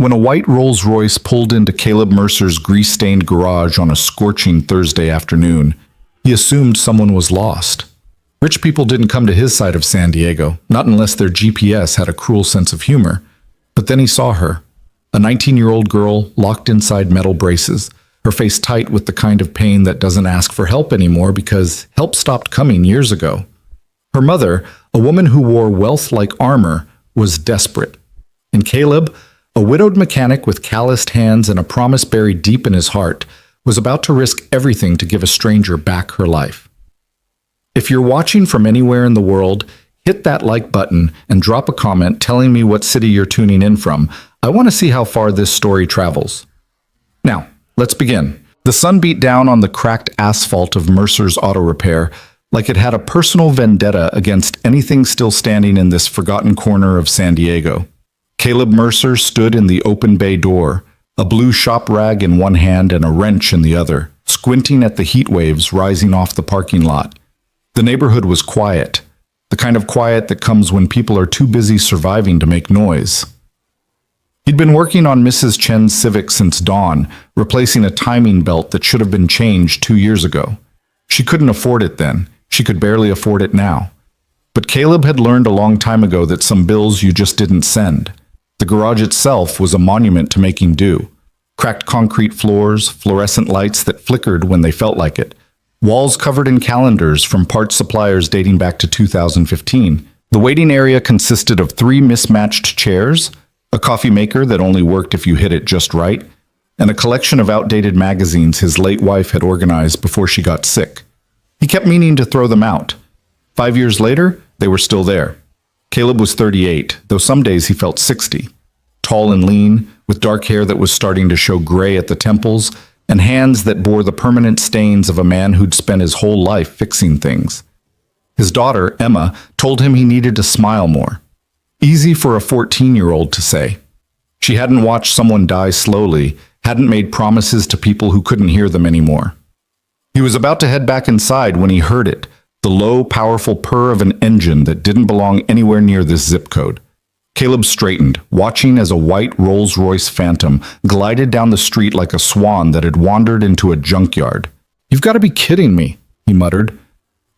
When a white Rolls-Royce pulled into Caleb Mercer's grease-stained garage on a scorching Thursday afternoon, he assumed someone was lost. Rich people didn't come to his side of San Diego, not unless their GPS had a cruel sense of humor. But then he saw her, a 19-year-old girl locked inside metal braces, her face tight with the kind of pain that doesn't ask for help anymore because help stopped coming years ago. Her mother, a woman who wore wealth like armor, was desperate. And Caleb, a widowed mechanic with calloused hands and a promise buried deep in his heart, was about to risk everything to give a stranger back her life. If you're watching from anywhere in the world, hit that like button and drop a comment telling me what city you're tuning in from. I want to see how far this story travels. Now, let's begin. The sun beat down on the cracked asphalt of Mercer's Auto Repair like it had a personal vendetta against anything still standing in this forgotten corner of San Diego. Caleb Mercer stood in the open bay door, a blue shop rag in one hand and a wrench in the other, squinting at the heat waves rising off the parking lot. The neighborhood was quiet, the kind of quiet that comes when people are too busy surviving to make noise. He'd been working on Mrs. Chen's Civic since dawn, replacing a timing belt that should have been changed 2 years ago. She couldn't afford it then. She could barely afford it now. But Caleb had learned a long time ago that some bills you just didn't send. The garage itself was a monument to making do. Cracked concrete floors, fluorescent lights that flickered when they felt like it, walls covered in calendars from parts suppliers dating back to 2015. The waiting area consisted of 3 mismatched chairs, a coffee maker that only worked if you hit it just right, and a collection of outdated magazines his late wife had organized before she got sick. He kept meaning to throw them out. 5 years later, they were still there. Caleb was 38, though some days he felt 60. Tall and lean, with dark hair that was starting to show gray at the temples, and hands that bore the permanent stains of a man who'd spent his whole life fixing things. His daughter, Emma, told him he needed to smile more. Easy for a 14-year-old to say. She hadn't watched someone die slowly, hadn't made promises to people who couldn't hear them anymore. He was about to head back inside when he heard it, the low, powerful purr of an engine that didn't belong anywhere near this zip code. Caleb straightened, watching as a white Rolls-Royce Phantom glided down the street like a swan that had wandered into a junkyard. "You've got to be kidding me," he muttered.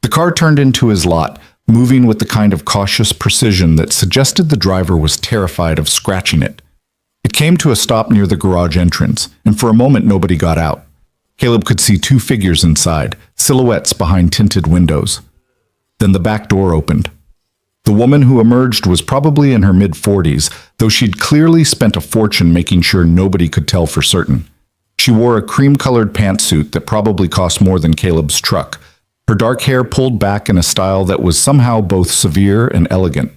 The car turned into his lot, moving with the kind of cautious precision that suggested the driver was terrified of scratching it. It came to a stop near the garage entrance, and for a moment nobody got out. Caleb could see 2 figures inside, silhouettes behind tinted windows. Then the back door opened. The woman who emerged was probably in her mid-40s, though she'd clearly spent a fortune making sure nobody could tell for certain. She wore a cream-colored pantsuit that probably cost more than Caleb's truck, her dark hair pulled back in a style that was somehow both severe and elegant.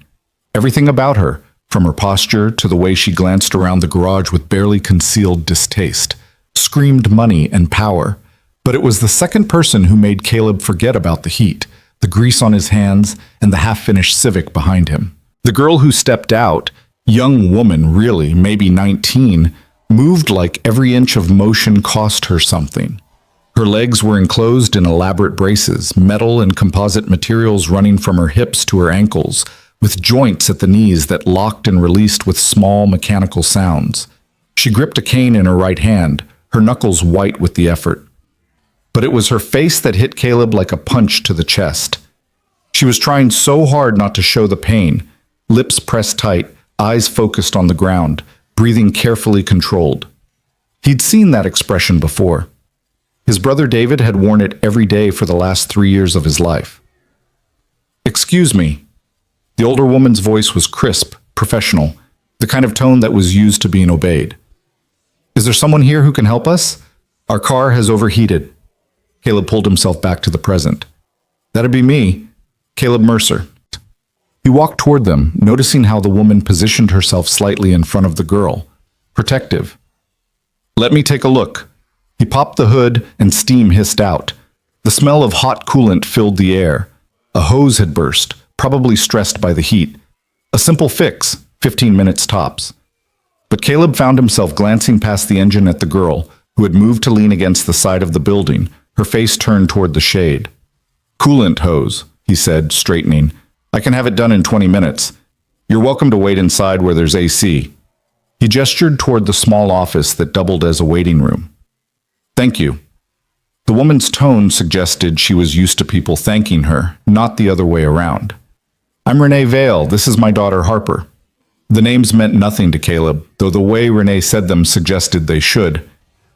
Everything about her, from her posture to the way she glanced around the garage with barely concealed distaste, screamed money and power. But it was the second person who made Caleb forget about the heat, the grease on his hands, and the half-finished Civic behind him. The girl who stepped out, young woman really, maybe 19, moved like every inch of motion cost her something. Her legs were enclosed in elaborate braces, metal and composite materials running from her hips to her ankles, with joints at the knees that locked and released with small mechanical sounds. She gripped a cane in her right hand, her knuckles white with the effort. But it was her face that hit Caleb like a punch to the chest. She was trying so hard not to show the pain, lips pressed tight, eyes focused on the ground, breathing carefully controlled. He'd seen that expression before. His brother David had worn it every day for the last 3 years of his life. "Excuse me." The older woman's voice was crisp, professional, the kind of tone that was used to being obeyed. "Is there someone here who can help us? Our car has overheated." Caleb pulled himself back to the present. "That'd be me, Caleb Mercer." He walked toward them, noticing how the woman positioned herself slightly in front of the girl, protective. "Let me take a look." He popped the hood and steam hissed out. The smell of hot coolant filled the air. A hose had burst, probably stressed by the heat. A simple fix, 15 minutes tops. But Caleb found himself glancing past the engine at the girl, who had moved to lean against the side of the building, her face turned toward the shade. "Coolant hose," he said, straightening. "I can have it done in 20 minutes. You're welcome to wait inside where there's AC." He gestured toward the small office that doubled as a waiting room. Thank you. The woman's tone suggested she was used to people thanking her, not the other way around. I'm Renee Vale. This is my daughter Harper. The names meant nothing to Caleb, though the way Renee said them suggested they should.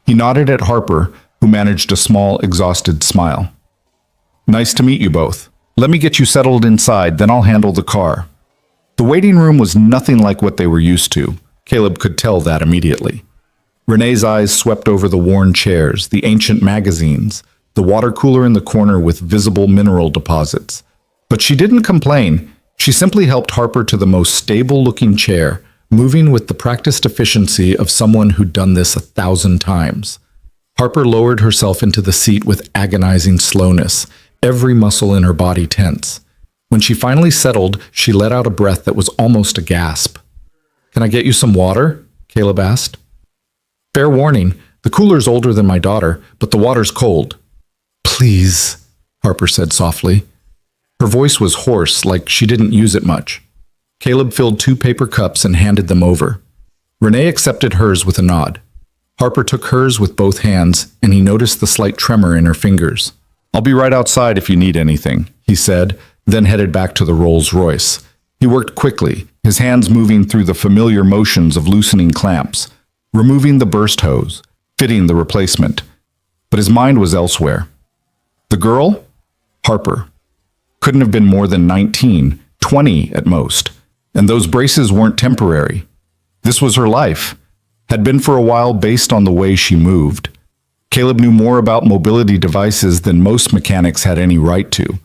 He nodded at Harper, who managed a small, exhausted smile. Nice to meet you both. Let me get you settled inside, then I'll handle the car. The waiting room was nothing like what they were used to. Caleb could tell that immediately. Renee's eyes swept over the worn chairs, the ancient magazines, the water cooler in the corner with visible mineral deposits. But she didn't complain. She simply helped Harper to the most stable-looking chair, moving with the practiced efficiency of someone who'd done this 1,000 times. Harper lowered herself into the seat with agonizing slowness, every muscle in her body tense. When she finally settled, she let out a breath that was almost a gasp. Can I get you some water? Caleb asked. Fair warning, the cooler's older than my daughter, but the water's cold. Please, Harper said softly. Her voice was hoarse, like she didn't use it much. Caleb filled 2 paper cups and handed them over. Renee accepted hers with a nod. Harper took hers with both hands, and he noticed the slight tremor in her fingers. I'll be right outside if you need anything, he said, then headed back to the Rolls-Royce. He worked quickly, his hands moving through the familiar motions of loosening clamps, removing the burst hose, fitting the replacement. But his mind was elsewhere. The girl? Harper. Couldn't have been more than 19, 20 at most. And those braces weren't temporary. This was her life. Had been for a while based on the way she moved. Caleb knew more about mobility devices than most mechanics had any right to.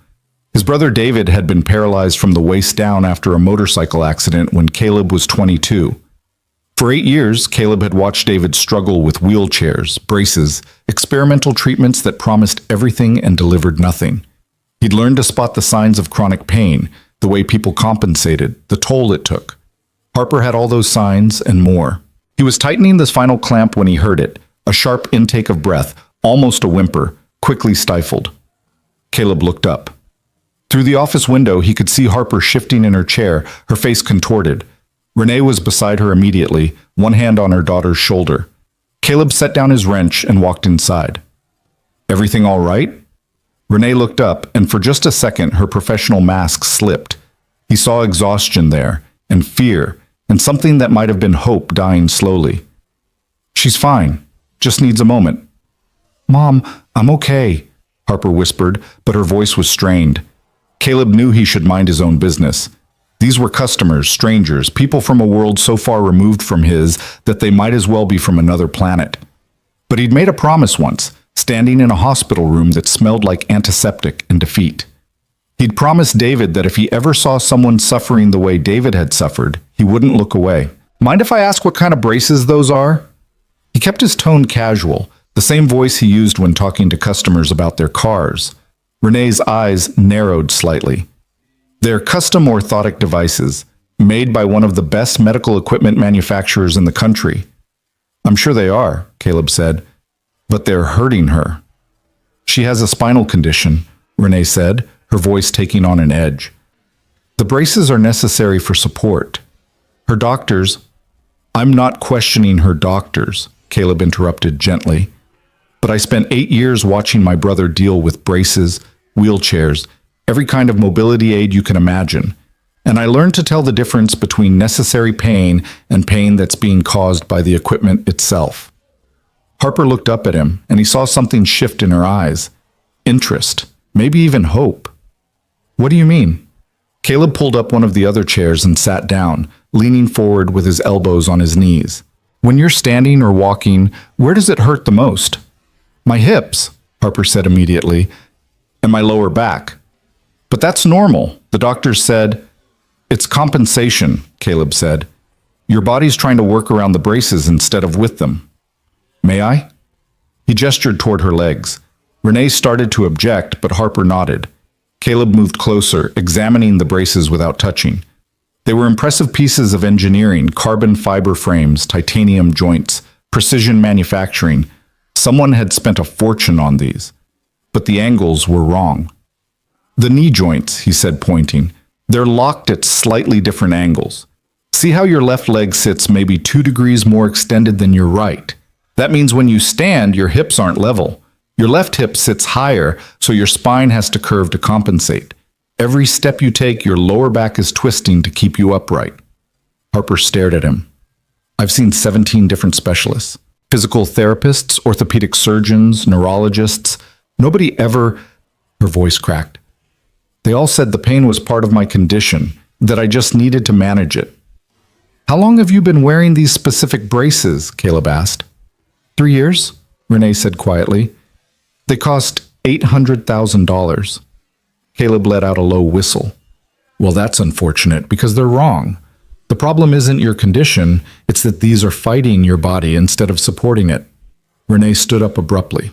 His brother David had been paralyzed from the waist down after a motorcycle accident when Caleb was 22. For 8 years, Caleb had watched David struggle with wheelchairs, braces, experimental treatments that promised everything and delivered nothing. He'd learned to spot the signs of chronic pain, the way people compensated, the toll it took. Harper had all those signs and more. He was tightening the final clamp when he heard it, a sharp intake of breath, almost a whimper, quickly stifled. Caleb looked up. Through the office window, he could see Harper shifting in her chair, her face contorted. Renee was beside her immediately, one hand on her daughter's shoulder. Caleb set down his wrench and walked inside. Everything all right? Renee looked up, and for just a second her professional mask slipped. He saw exhaustion there, and fear, and something that might have been hope dying slowly. She's fine, just needs a moment. Mom, I'm okay, Harper whispered, but her voice was strained. Caleb knew he should mind his own business. These were customers, strangers, people from a world so far removed from his that they might as well be from another planet. But he'd made a promise once, standing in a hospital room that smelled like antiseptic and defeat. He'd promised David that if he ever saw someone suffering the way David had suffered, he wouldn't look away. Mind if I ask what kind of braces those are? He kept his tone casual, the same voice he used when talking to customers about their cars. Renee's eyes narrowed slightly. They're custom orthotic devices, made by one of the best medical equipment manufacturers in the country. I'm sure they are, Caleb said, but they're hurting her. She has a spinal condition, Renee said, her voice taking on an edge. The braces are necessary for support. Her doctors... I'm not questioning her doctors, Caleb interrupted gently. But I spent 8 years watching my brother deal with braces, wheelchairs, every kind of mobility aid you can imagine. And I learned to tell the difference between necessary pain and pain that's being caused by the equipment itself. Harper looked up at him, and he saw something shift in her eyes. Interest, maybe even hope. What do you mean? Caleb pulled up one of the other chairs and sat down, leaning forward with his elbows on his knees. When you're standing or walking, where does it hurt the most? My hips, Harper said immediately, and my lower back. But that's normal, the doctor said. It's compensation, Caleb said. Your body's trying to work around the braces instead of with them. May I? He gestured toward her legs. Renee started to object, but Harper nodded. Caleb moved closer, examining the braces without touching. They were impressive pieces of engineering, carbon fiber frames, titanium joints, precision manufacturing. Someone had spent a fortune on these. But the angles were wrong. The knee joints, he said, pointing. They're locked at slightly different angles. See how your left leg sits maybe 2 degrees more extended than your right. That means when you stand, your hips aren't level. Your left hip sits higher, so your spine has to curve to compensate. Every step you take, your lower back is twisting to keep you upright. Harper stared at him. I've seen 17 different specialists. Physical therapists, orthopedic surgeons, neurologists. Nobody ever... Her voice cracked. They all said the pain was part of my condition, that I just needed to manage it. How long have you been wearing these specific braces? Caleb asked. 3 years, Renee said quietly. They cost $800,000. Caleb let out a low whistle. Well, that's unfortunate because they're wrong. The problem isn't your condition, it's that these are fighting your body instead of supporting it. Renee stood up abruptly.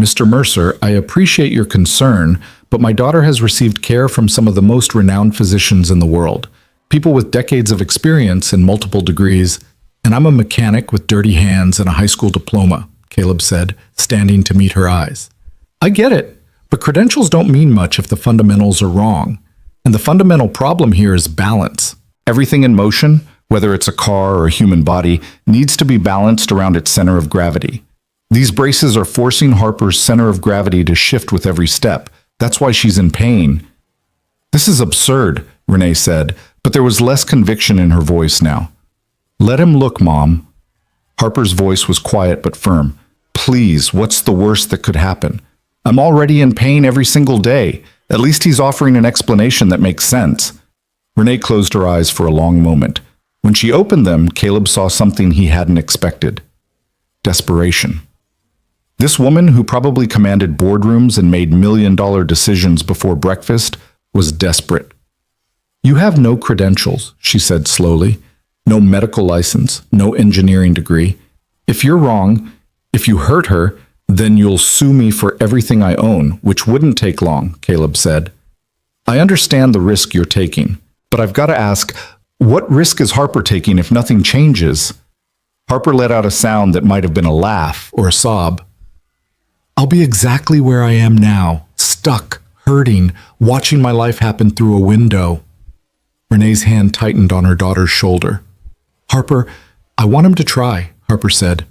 Mr. Mercer, I appreciate your concern, but my daughter has received care from some of the most renowned physicians in the world, people with decades of experience and multiple degrees, and I'm a mechanic with dirty hands and a high school diploma, Caleb said, standing to meet her eyes. I get it, but credentials don't mean much if the fundamentals are wrong. And the fundamental problem here is balance. Everything in motion, whether it's a car or a human body, needs to be balanced around its center of gravity. These braces are forcing Harper's center of gravity to shift with every step. That's why she's in pain. This is absurd, Renee said, but there was less conviction in her voice now. Let him look, Mom. Harper's voice was quiet but firm. Please, what's the worst that could happen? I'm already in pain every single day. At least he's offering an explanation that makes sense. Renee closed her eyes for a long moment. When she opened them, Caleb saw something he hadn't expected. Desperation. This woman, who probably commanded boardrooms and made million-dollar decisions before breakfast, was desperate. You have no credentials, she said slowly. No medical license, no engineering degree. If you're wrong, if you hurt her, then you'll sue me for everything I own, which wouldn't take long, Caleb said. I understand the risk you're taking, but I've got to ask, what risk is Harper taking if nothing changes? Harper let out a sound that might have been a laugh or a sob. I'll be exactly where I am now, stuck, hurting, watching my life happen through a window. Renee's hand tightened on her daughter's shoulder. Harper, I want him to try, Harper said.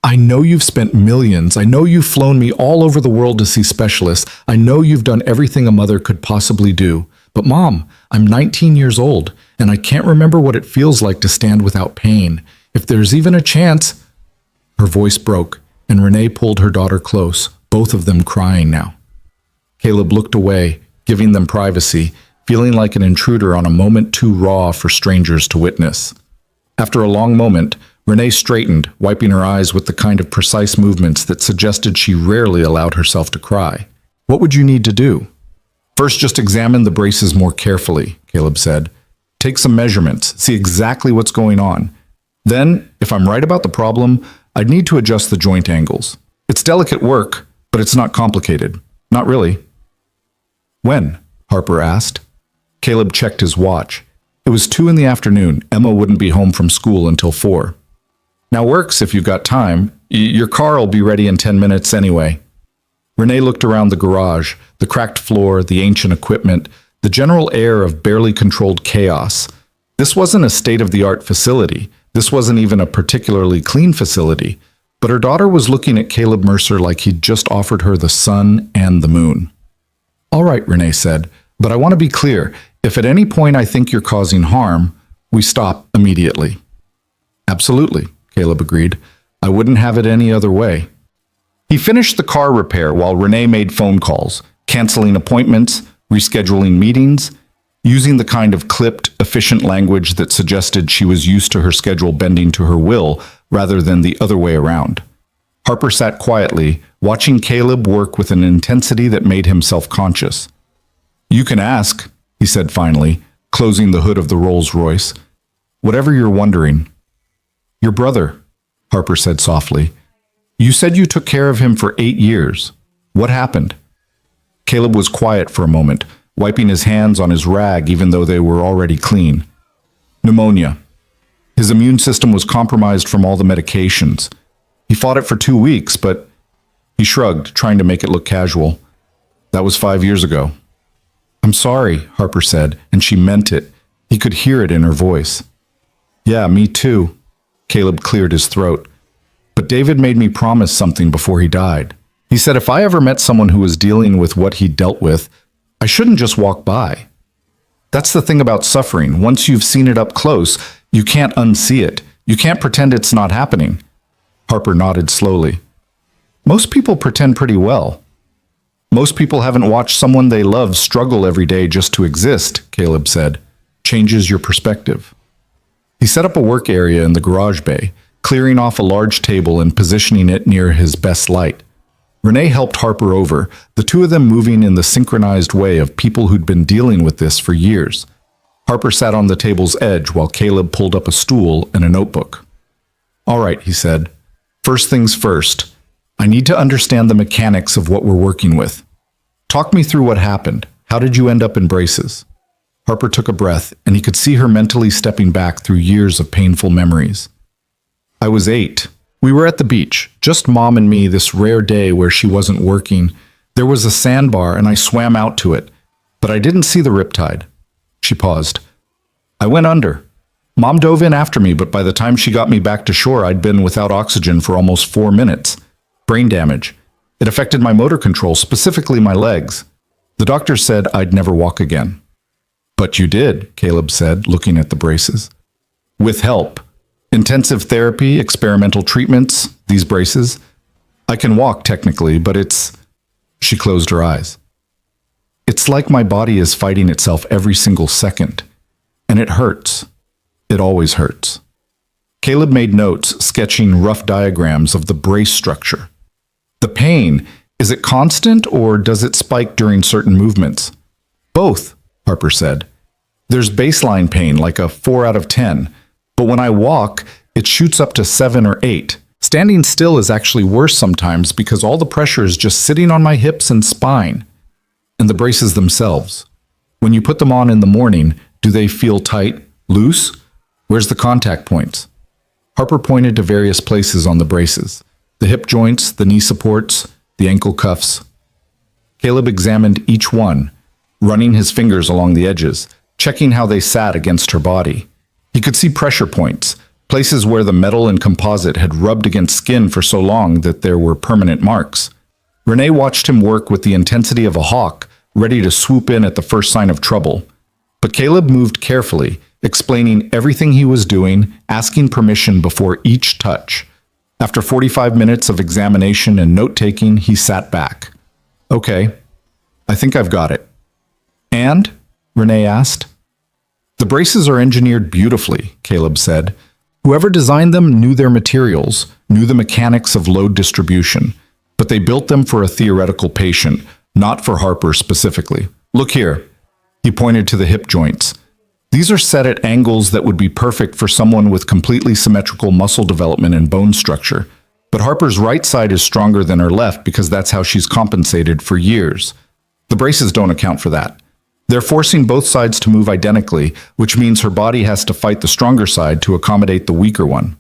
I know you've spent millions. I know you've flown me all over the world to see specialists. I know you've done everything a mother could possibly do. But Mom, I'm 19 years old, and I can't remember what it feels like to stand without pain. If there's even a chance... Her voice broke, and Renee pulled her daughter close, both of them crying now. Caleb looked away, giving them privacy, feeling like an intruder on a moment too raw for strangers to witness. After a long moment, Renee straightened, wiping her eyes with the kind of precise movements that suggested she rarely allowed herself to cry. What would you need to do? First, just examine the braces more carefully, Caleb said. Take some measurements, see exactly what's going on. Then, if I'm right about the problem, I'd need to adjust the joint angles. It's delicate work, but it's not complicated. Not really. When? Harper asked. Caleb checked his watch. It was 2 in the afternoon. Emma wouldn't be home from school until 4. Now works if you've got time. Your car will be ready in 10 minutes anyway. Renee looked around the garage, the cracked floor, the ancient equipment, the general air of barely controlled chaos. This wasn't a state-of-the-art facility. This wasn't even a particularly clean facility. But her daughter was looking at Caleb Mercer like he'd just offered her the sun and the moon. All right, Renee said, but I want to be clear. If at any point I think you're causing harm, we stop immediately. Absolutely, Caleb agreed. I wouldn't have it any other way. He finished the car repair while Renee made phone calls, canceling appointments, rescheduling meetings, using the kind of clipped, efficient language that suggested she was used to her schedule bending to her will rather than the other way around. Harper sat quietly, watching Caleb work with an intensity that made him self-conscious. You can ask, he said finally, closing the hood of the Rolls-Royce. Whatever you're wondering. Your brother, Harper said softly. You said you took care of him for 8 years. What happened? Caleb was quiet for a moment, wiping his hands on his rag even though they were already clean. Pneumonia. His immune system was compromised from all the medications. He fought it for 2 weeks, but he shrugged, trying to make it look casual. That was 5 years ago. I'm sorry, Harper said, and she meant it. He could hear it in her voice. Yeah, me too. Caleb cleared his throat. But David made me promise something before he died. He said if I ever met someone who was dealing with what he dealt with, I shouldn't just walk by. That's the thing about suffering. Once you've seen it up close, you can't unsee it. You can't pretend it's not happening. Harper nodded slowly. Most people pretend pretty well. Most people haven't watched someone they love struggle every day just to exist, Caleb said. Changes your perspective. He set up a work area in the garage bay, clearing off a large table and positioning it near his best light. Renee helped Harper over, the two of them moving in the synchronized way of people who'd been dealing with this for years. Harper sat on the table's edge while Caleb pulled up a stool and a notebook. All right, he said. First things first. I need to understand the mechanics of what we're working with. Talk me through what happened. How did you end up in braces? Harper took a breath, and he could see her mentally stepping back through years of painful memories. I was 8. We were at the beach, just Mom and me this rare day where she wasn't working. There was a sandbar and I swam out to it, but I didn't see the riptide. She paused. I went under. Mom dove in after me, but by the time she got me back to shore, I'd been without oxygen for almost 4 minutes. Brain damage. It affected my motor control, specifically my legs. The doctor said I'd never walk again. But you did, Caleb said, looking at the braces. With help. Intensive therapy, experimental treatments, these braces. I can walk technically, but it's... She closed her eyes. It's like my body is fighting itself every single second. And it hurts. It always hurts. Caleb made notes, sketching rough diagrams of the brace structure. The pain, is it constant or does it spike during certain movements? Both, Harper said. There's baseline pain, like a 4 out of 10. But when I walk, it shoots up to 7 or 8. Standing still is actually worse sometimes because all the pressure is just sitting on my hips and spine. And the braces themselves. When you put them on in the morning, do they feel tight, loose? Where's the contact points? Harper pointed to various places on the braces. The hip joints, the knee supports, the ankle cuffs. Caleb examined each one, running his fingers along the edges, checking how they sat against her body. He could see pressure points, places where the metal and composite had rubbed against skin for so long that there were permanent marks. Renee watched him work with the intensity of a hawk, ready to swoop in at the first sign of trouble. But Caleb moved carefully, explaining everything he was doing, asking permission before each touch. After 45 minutes of examination and note-taking, he sat back. Okay, I think I've got it. And? Renee asked. The braces are engineered beautifully, Caleb said. Whoever designed them knew their materials, knew the mechanics of load distribution, but they built them for a theoretical patient, not for Harper specifically. Look here. He pointed to the hip joints. These are set at angles that would be perfect for someone with completely symmetrical muscle development and bone structure. But Harper's right side is stronger than her left because that's how she's compensated for years. The braces don't account for that. They're forcing both sides to move identically, which means her body has to fight the stronger side to accommodate the weaker one.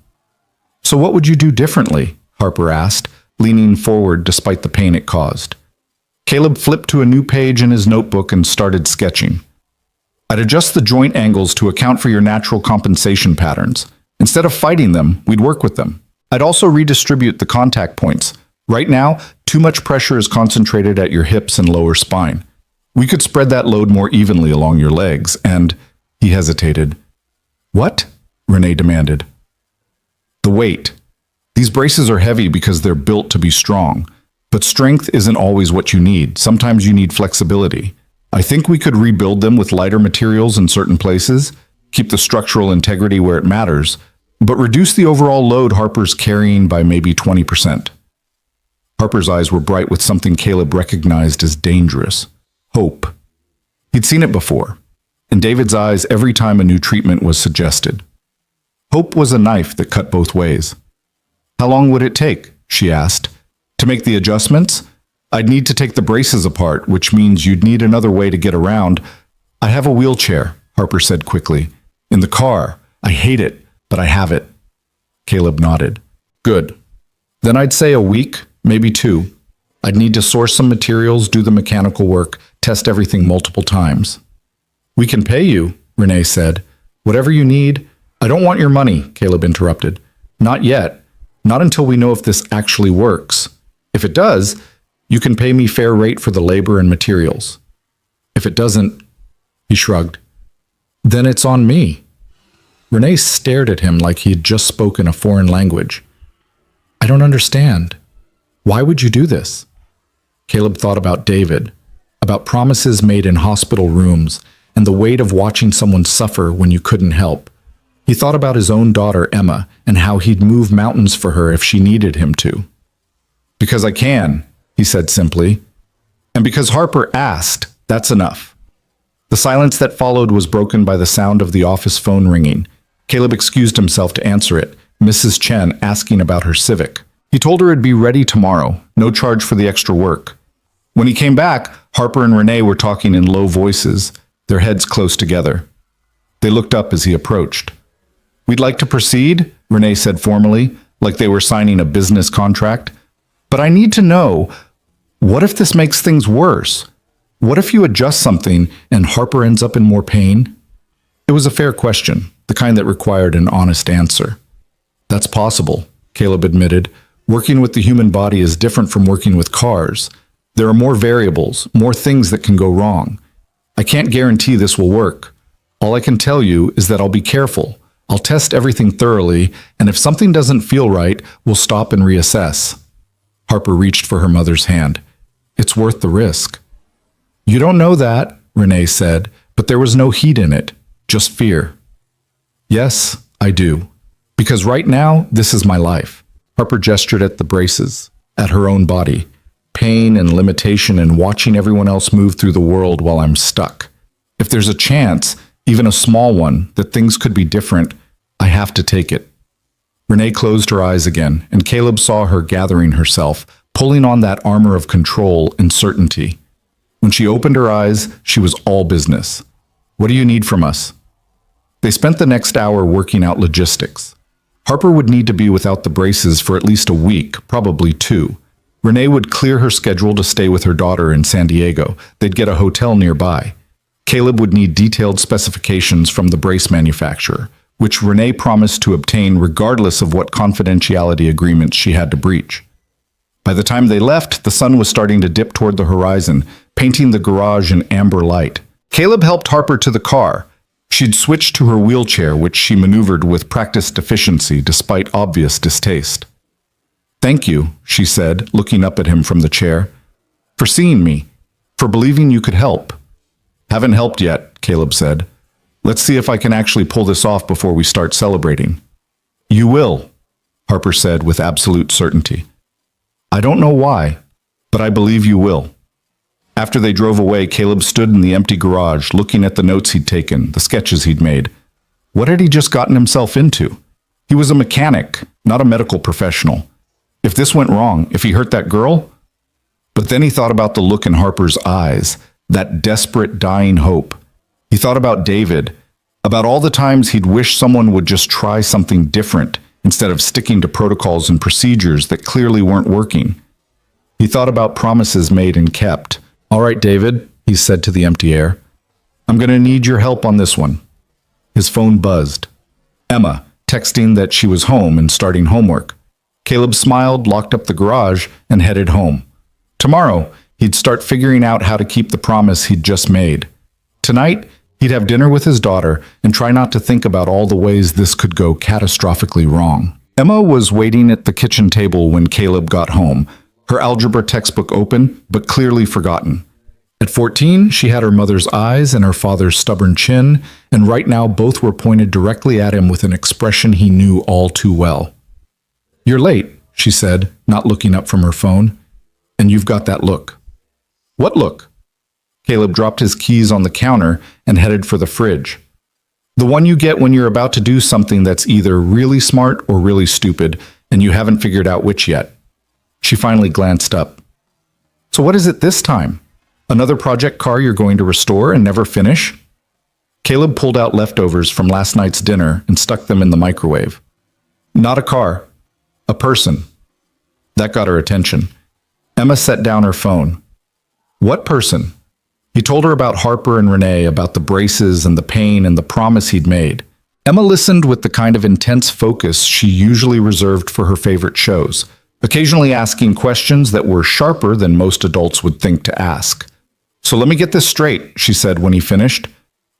So what would you do differently? Harper asked, leaning forward despite the pain it caused. Caleb flipped to a new page in his notebook and started sketching. I'd adjust the joint angles to account for your natural compensation patterns. Instead of fighting them, we'd work with them. I'd also redistribute the contact points. Right now, too much pressure is concentrated at your hips and lower spine. We could spread that load more evenly along your legs, and... He hesitated. What? Renee demanded. The weight. These braces are heavy because they're built to be strong. But strength isn't always what you need. Sometimes you need flexibility. I think we could rebuild them with lighter materials in certain places, keep the structural integrity where it matters, but reduce the overall load Harper's carrying by maybe 20%. Harper's eyes were bright with something Caleb recognized as dangerous. Hope. He'd seen it before, in David's eyes every time a new treatment was suggested. Hope was a knife that cut both ways. How long would it take, she asked, to make the adjustments? I'd need to take the braces apart, which means you'd need another way to get around. I have a wheelchair, Harper said quickly. In the car. I hate it, but I have it. Caleb nodded. Good. Then I'd say a week, maybe 2. I'd need to source some materials, do the mechanical work, test everything multiple times. We can pay you, Renee said. Whatever you need, I don't want your money, Caleb interrupted. Not yet. Not until we know if this actually works. If it does, you can pay me fair rate for the labor and materials. If it doesn't, he shrugged, then it's on me. Renee stared at him like he had just spoken a foreign language. I don't understand. Why would you do this? Caleb thought about David, about promises made in hospital rooms, and the weight of watching someone suffer when you couldn't help. He thought about his own daughter, Emma, and how he'd move mountains for her if she needed him to. Because I can, he said simply. And because Harper asked, that's enough. The silence that followed was broken by the sound of the office phone ringing. Caleb excused himself to answer it, Mrs. Chen asking about her Civic. He told her it'd be ready tomorrow, no charge for the extra work. When he came back, Harper and Renee were talking in low voices, their heads close together. They looked up as he approached. We'd like to proceed, Renee said formally, like they were signing a business contract. But I need to know, what if this makes things worse? What if you adjust something and Harper ends up in more pain? It was a fair question, the kind that required an honest answer. That's possible, Caleb admitted. Working with the human body is different from working with cars. There are more variables, more things that can go wrong. I can't guarantee this will work. All I can tell you is that I'll be careful. I'll test everything thoroughly, and if something doesn't feel right, we'll stop and reassess. Harper reached for her mother's hand. It's worth the risk. You don't know that, Renee said, but there was no heat in it, just fear. Yes, I do. Because right now, this is my life. Harper gestured at the braces, at her own body. Pain and limitation and watching everyone else move through the world while I'm stuck. If there's a chance, even a small one, that things could be different, I have to take it. Renee closed her eyes again, and Caleb saw her gathering herself, pulling on that armor of control and certainty. When she opened her eyes, she was all business. What do you need from us? They spent the next hour working out logistics. Harper would need to be without the braces for at least a week, probably 2. Renee would clear her schedule to stay with her daughter in San Diego. They'd get a hotel nearby. Caleb would need detailed specifications from the brace manufacturer, which Renee promised to obtain regardless of what confidentiality agreements she had to breach. By the time they left, the sun was starting to dip toward the horizon, painting the garage in amber light. Caleb helped Harper to the car. She'd switched to her wheelchair, which she maneuvered with practiced efficiency despite obvious distaste. Thank you, she said, looking up at him from the chair, for seeing me, for believing you could help. Haven't helped yet, Caleb said. Let's see if I can actually pull this off before we start celebrating. You will, Harper said with absolute certainty. I don't know why, but I believe you will. After they drove away, Caleb stood in the empty garage, looking at the notes he'd taken, the sketches he'd made. What had he just gotten himself into? He was a mechanic, not a medical professional. If this went wrong, if he hurt that girl? But then he thought about the look in Harper's eyes, that desperate, dying hope. He thought about David, about all the times he'd wish someone would just try something different instead of sticking to protocols and procedures that clearly weren't working. He thought about promises made and kept. All right, David, he said to the empty air. I'm going to need your help on this one. His phone buzzed. Emma, texting that she was home and starting homework. Caleb smiled, locked up the garage, and headed home. Tomorrow, he'd start figuring out how to keep the promise he'd just made. Tonight, he'd have dinner with his daughter and try not to think about all the ways this could go catastrophically wrong. Emma was waiting at the kitchen table when Caleb got home, her algebra textbook open, but clearly forgotten. At 14, she had her mother's eyes and her father's stubborn chin, and right now both were pointed directly at him with an expression he knew all too well. You're late, she said, not looking up from her phone. And you've got that look. What look? Caleb dropped his keys on the counter and headed for the fridge. The one you get when you're about to do something that's either really smart or really stupid, and you haven't figured out which yet. She finally glanced up. So what is it this time? Another project car you're going to restore and never finish? Caleb pulled out leftovers from last night's dinner and stuck them in the microwave. Not a car. A person. That got her attention. Emma set down her phone. What person? He told her about Harper and Renee, about the braces and the pain and the promise he'd made. Emma listened with the kind of intense focus she usually reserved for her favorite shows, occasionally asking questions that were sharper than most adults would think to ask. "So let me get this straight," she said when he finished.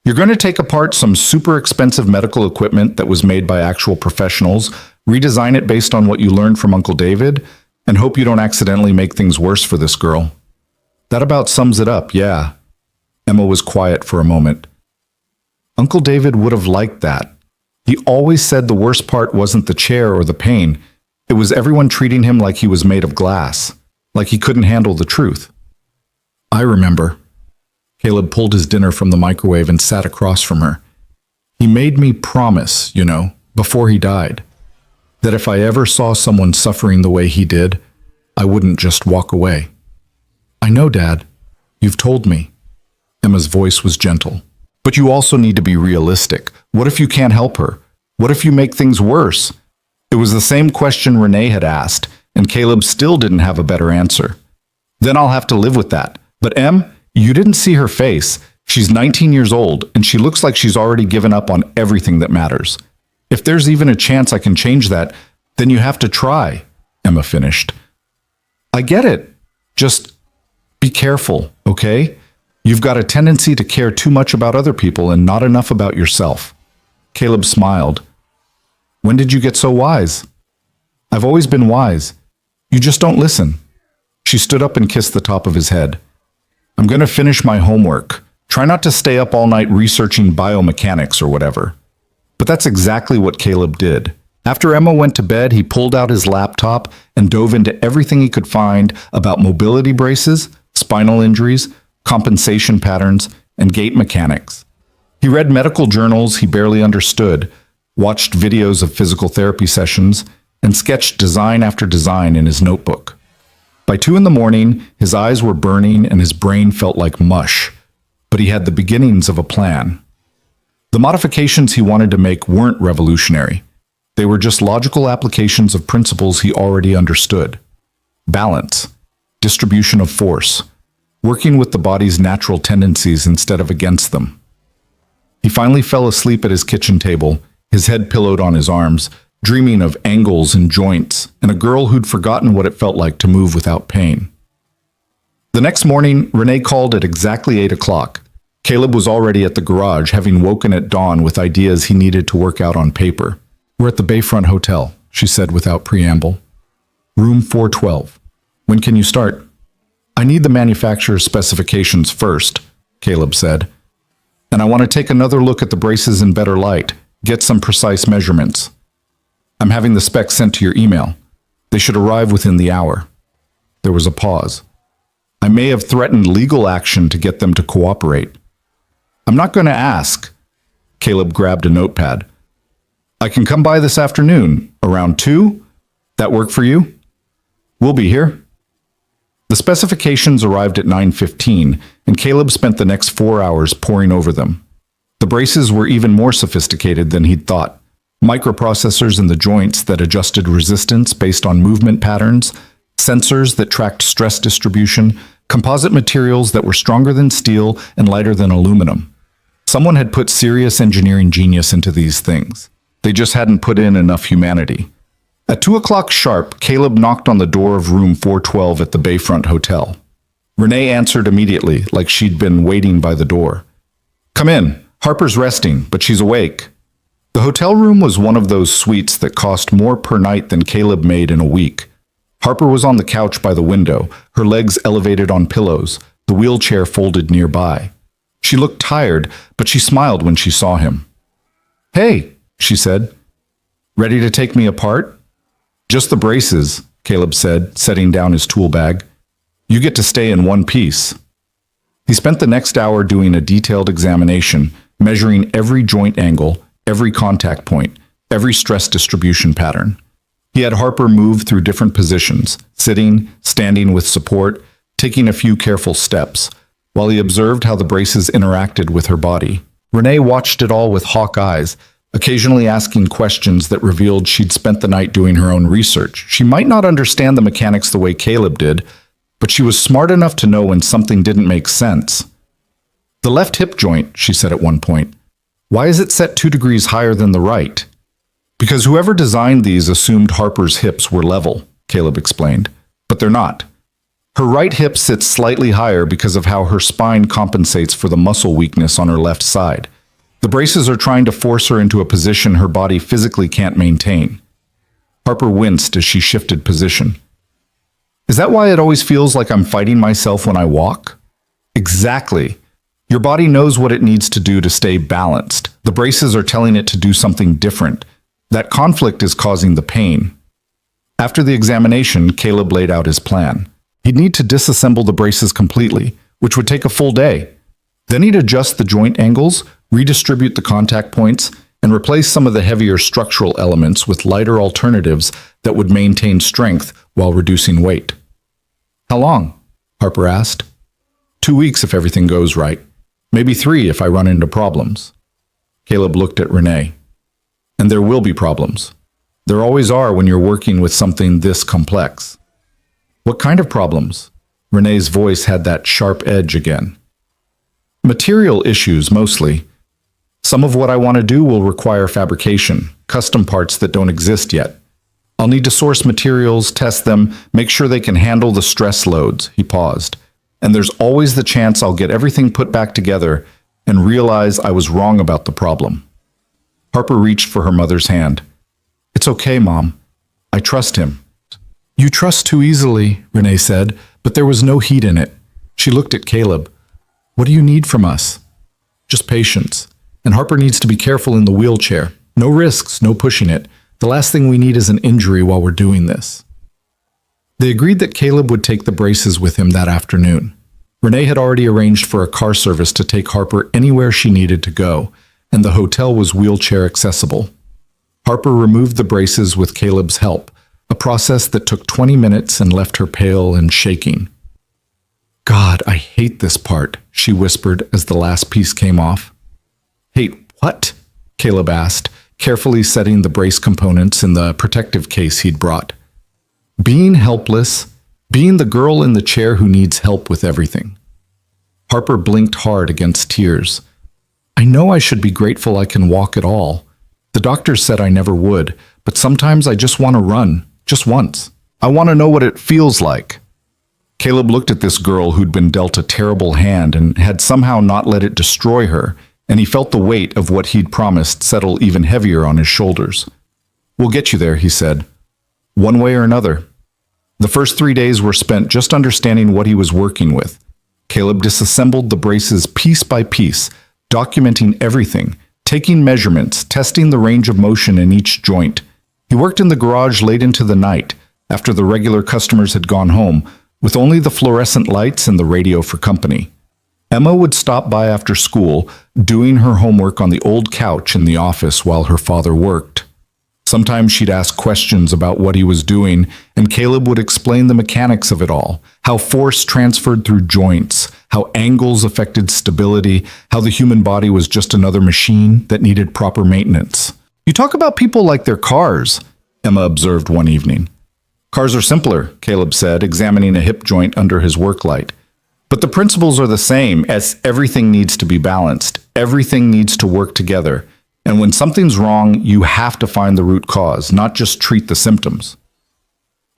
"You're going to take apart some super expensive medical equipment that was made by actual professionals, redesign it based on what you learned from Uncle David, and hope you don't accidentally make things worse for this girl." "That about sums it up, yeah." Emma was quiet for a moment. Uncle David would have liked that. He always said the worst part wasn't the chair or the pain. It was everyone treating him like he was made of glass, like he couldn't handle the truth. "I remember." Caleb pulled his dinner from the microwave and sat across from her. "He made me promise, before he died, that if I ever saw someone suffering the way he did, I wouldn't just walk away." "I know, Dad. You've told me." Emma's voice was gentle. "But you also need to be realistic. What if you can't help her? What if you make things worse?" It was the same question Renee had asked, and Caleb still didn't have a better answer. "Then I'll have to live with that. But Em, you didn't see her face. She's 19 years old, and she looks like she's already given up on everything that matters. If there's even a chance I can change that, then you have to try," Emma finished. "I get it. Just be careful, okay? You've got a tendency to care too much about other people and not enough about yourself." Caleb smiled. "When did you get so wise?" "I've always been wise. You just don't listen." She stood up and kissed the top of his head. "I'm going to finish my homework. Try not to stay up all night researching biomechanics or whatever." But that's exactly what Caleb did. After Emma went to bed, he pulled out his laptop and dove into everything he could find about mobility braces, spinal injuries, compensation patterns, and gait mechanics. He read medical journals he barely understood, watched videos of physical therapy sessions, and sketched design after design in his notebook. By 2 a.m, his eyes were burning and his brain felt like mush, but he had the beginnings of a plan. The modifications he wanted to make weren't revolutionary. They were just logical applications of principles he already understood. Balance, distribution of force, working with the body's natural tendencies instead of against them. He finally fell asleep at his kitchen table, his head pillowed on his arms, dreaming of angles and joints, and a girl who'd forgotten what it felt like to move without pain. The next morning, Renee called at exactly 8 o'clock. Caleb was already at the garage, having woken at dawn with ideas he needed to work out on paper. "We're at the Bayfront Hotel," she said without preamble. "Room 412. When can you start?" "I need the manufacturer's specifications first," Caleb said. "And I want to take another look at the braces in better light, get some precise measurements. I'm having the specs sent to your email. They should arrive within the hour." There was a pause. "I may have threatened legal action to get them to cooperate." "I'm not going to ask." Caleb grabbed a notepad. "I can come by this afternoon, around 2? That work for you?" "We'll be here." The specifications arrived at 9:15, and Caleb spent the next 4 hours poring over them. The braces were even more sophisticated than he'd thought. Microprocessors in the joints that adjusted resistance based on movement patterns, sensors that tracked stress distribution, composite materials that were stronger than steel and lighter than aluminum. Someone had put serious engineering genius into these things. They just hadn't put in enough humanity. At 2 o'clock sharp, Caleb knocked on the door of room 412 at the Bayfront Hotel. Renee answered immediately, like she'd been waiting by the door. "Come in. Harper's resting, but she's awake." The hotel room was one of those suites that cost more per night than Caleb made in a week. Harper was on the couch by the window, her legs elevated on pillows, the wheelchair folded nearby. She looked tired, but she smiled when she saw him. "Hey," she said. "Ready to take me apart?" "Just the braces," Caleb said, setting down his tool bag. "You get to stay in one piece." He spent the next hour doing a detailed examination, measuring every joint angle, every contact point, every stress distribution pattern. He had Harper move through different positions, sitting, standing with support, taking a few careful steps, while he observed how the braces interacted with her body. Renee watched it all with hawk eyes, occasionally asking questions that revealed she'd spent the night doing her own research. She might not understand the mechanics the way Caleb did, but she was smart enough to know when something didn't make sense. "The left hip joint," she said at one point. Why is it set 2 degrees higher than the right? Because whoever designed these assumed Harper's hips were level, Caleb explained. But they're not. Her right hip sits slightly higher because of how her spine compensates for the muscle weakness on her left side. The braces are trying to force her into a position her body physically can't maintain. Harper winced as she shifted position. Is that why it always feels like I'm fighting myself when I walk? Exactly. Your body knows what it needs to do to stay balanced. The braces are telling it to do something different. That conflict is causing the pain. After the examination, Caleb laid out his plan. He'd need to disassemble the braces completely, which would take a full day. Then he'd adjust the joint angles, redistribute the contact points, and replace some of the heavier structural elements with lighter alternatives that would maintain strength while reducing weight. How long? Harper asked. 2 weeks if everything goes right. Maybe 3 if I run into problems. Caleb looked at Renee. And there will be problems. There always are when you're working with something this complex. What kind of problems? Renee's voice had that sharp edge again. Material issues, mostly. Some of what I want to do will require fabrication, custom parts that don't exist yet. I'll need to source materials, test them, make sure they can handle the stress loads, he paused. And there's always the chance I'll get everything put back together and realize I was wrong about the problem. Harper reached for her mother's hand. It's okay, Mom. I trust him. You trust too easily, Renee said, but there was no heat in it. She looked at Caleb. What do you need from us? Just patience. And Harper needs to be careful in the wheelchair. No risks, no pushing it. The last thing we need is an injury while we're doing this. They agreed that Caleb would take the braces with him that afternoon. Renee had already arranged for a car service to take Harper anywhere she needed to go, and the hotel was wheelchair accessible. Harper removed the braces with Caleb's help, a process that took 20 minutes and left her pale and shaking. God, I hate this part, she whispered as the last piece came off. Hate what? Caleb asked, carefully setting the brace components in the protective case he'd brought. Being helpless, being the girl in the chair who needs help with everything. Harper blinked hard against tears. I know I should be grateful I can walk at all. The doctor said I never would, but sometimes I just want to run, just once. I want to know what it feels like. Caleb looked at this girl who'd been dealt a terrible hand and had somehow not let it destroy her, and he felt the weight of what he'd promised settle even heavier on his shoulders. We'll get you there, he said. One way or another. The first 3 days were spent just understanding what he was working with. Caleb disassembled the braces piece by piece, documenting everything, taking measurements, testing the range of motion in each joint. He worked in the garage late into the night, after the regular customers had gone home, with only the fluorescent lights and the radio for company. Emma would stop by after school, doing her homework on the old couch in the office while her father worked. Sometimes she'd ask questions about what he was doing, and Caleb would explain the mechanics of it all, how force transferred through joints, how angles affected stability, how the human body was just another machine that needed proper maintenance. You talk about people like their cars, Emma observed one evening. Cars are simpler, Caleb said, examining a hip joint under his work light. But the principles are the same, as everything needs to be balanced. Everything needs to work together. And when something's wrong, you have to find the root cause, not just treat the symptoms.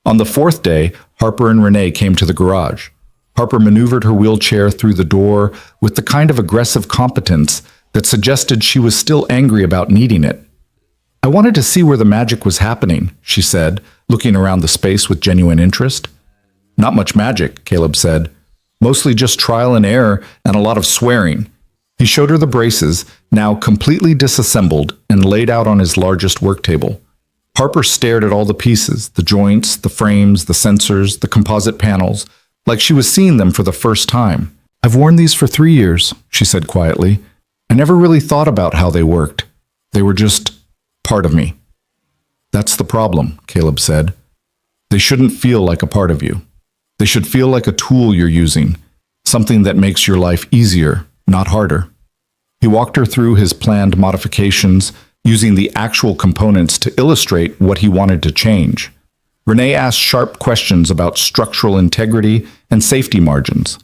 On the 4th day, Harper and Renee came to the garage. Harper maneuvered her wheelchair through the door with the kind of aggressive competence that suggested she was still angry about needing it. I wanted to see where the magic was happening, she said, looking around the space with genuine interest. Not much magic, Caleb said. Mostly just trial and error and a lot of swearing. He showed her the braces, now completely disassembled and laid out on his largest work table. Harper stared at all the pieces, the joints, the frames, the sensors, the composite panels, like she was seeing them for the first time. I've worn these for 3 years, she said quietly. I never really thought about how they worked. They were just part of me. That's the problem, Caleb said. They shouldn't feel like a part of you. They should feel like a tool you're using, something that makes your life easier, not harder. He walked her through his planned modifications, using the actual components to illustrate what he wanted to change. Renee asked sharp questions about structural integrity and safety margins.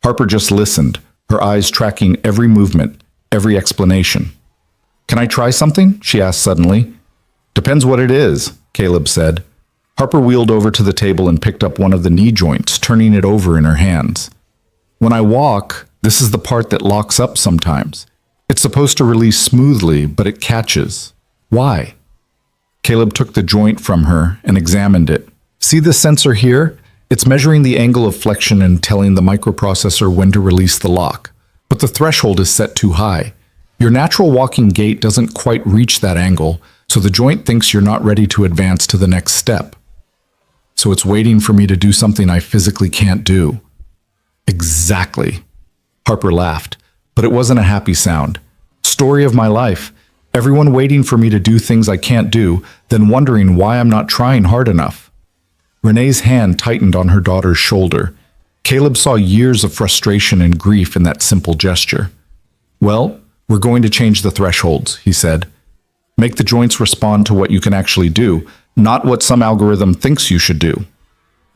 Harper just listened, her eyes tracking every movement, every explanation. Can I try something? She asked suddenly. Depends what it is, Caleb said. Harper wheeled over to the table and picked up one of the knee joints, turning it over in her hands. When I walk, this is the part that locks up sometimes. It's supposed to release smoothly, but it catches. Why? Caleb took the joint from her and examined it. See this sensor here? It's measuring the angle of flexion and telling the microprocessor when to release the lock. But the threshold is set too high. Your natural walking gait doesn't quite reach that angle, so the joint thinks you're not ready to advance to the next step. So it's waiting for me to do something I physically can't do. Exactly. Harper laughed, but it wasn't a happy sound. Story of my life. Everyone waiting for me to do things I can't do, then wondering why I'm not trying hard enough. Renee's hand tightened on her daughter's shoulder. Caleb saw years of frustration and grief in that simple gesture. Well, we're going to change the thresholds, he said. Make the joints respond to what you can actually do, not what some algorithm thinks you should do.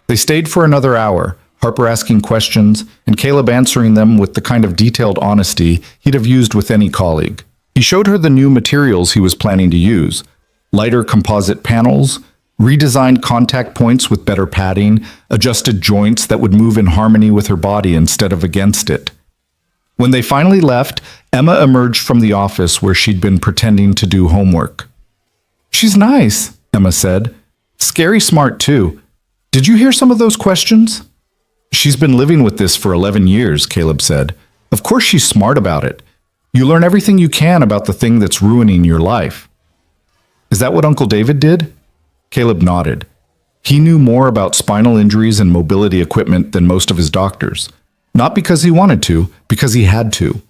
They stayed for another hour, Harper asking questions and Caleb answering them with the kind of detailed honesty he'd have used with any colleague. He showed her the new materials he was planning to use: lighter composite panels, redesigned contact points with better padding, adjusted joints that would move in harmony with her body instead of against it. When they finally left, Emma emerged from the office where she'd been pretending to do homework. She's nice, Emma said. Scary smart, too. Did you hear some of those questions? She's been living with this for 11 years, Caleb said. Of course she's smart about it. You learn everything you can about the thing that's ruining your life. Is that what Uncle David did? Caleb nodded. He knew more about spinal injuries and mobility equipment than most of his doctors. Not because he wanted to, because he had to.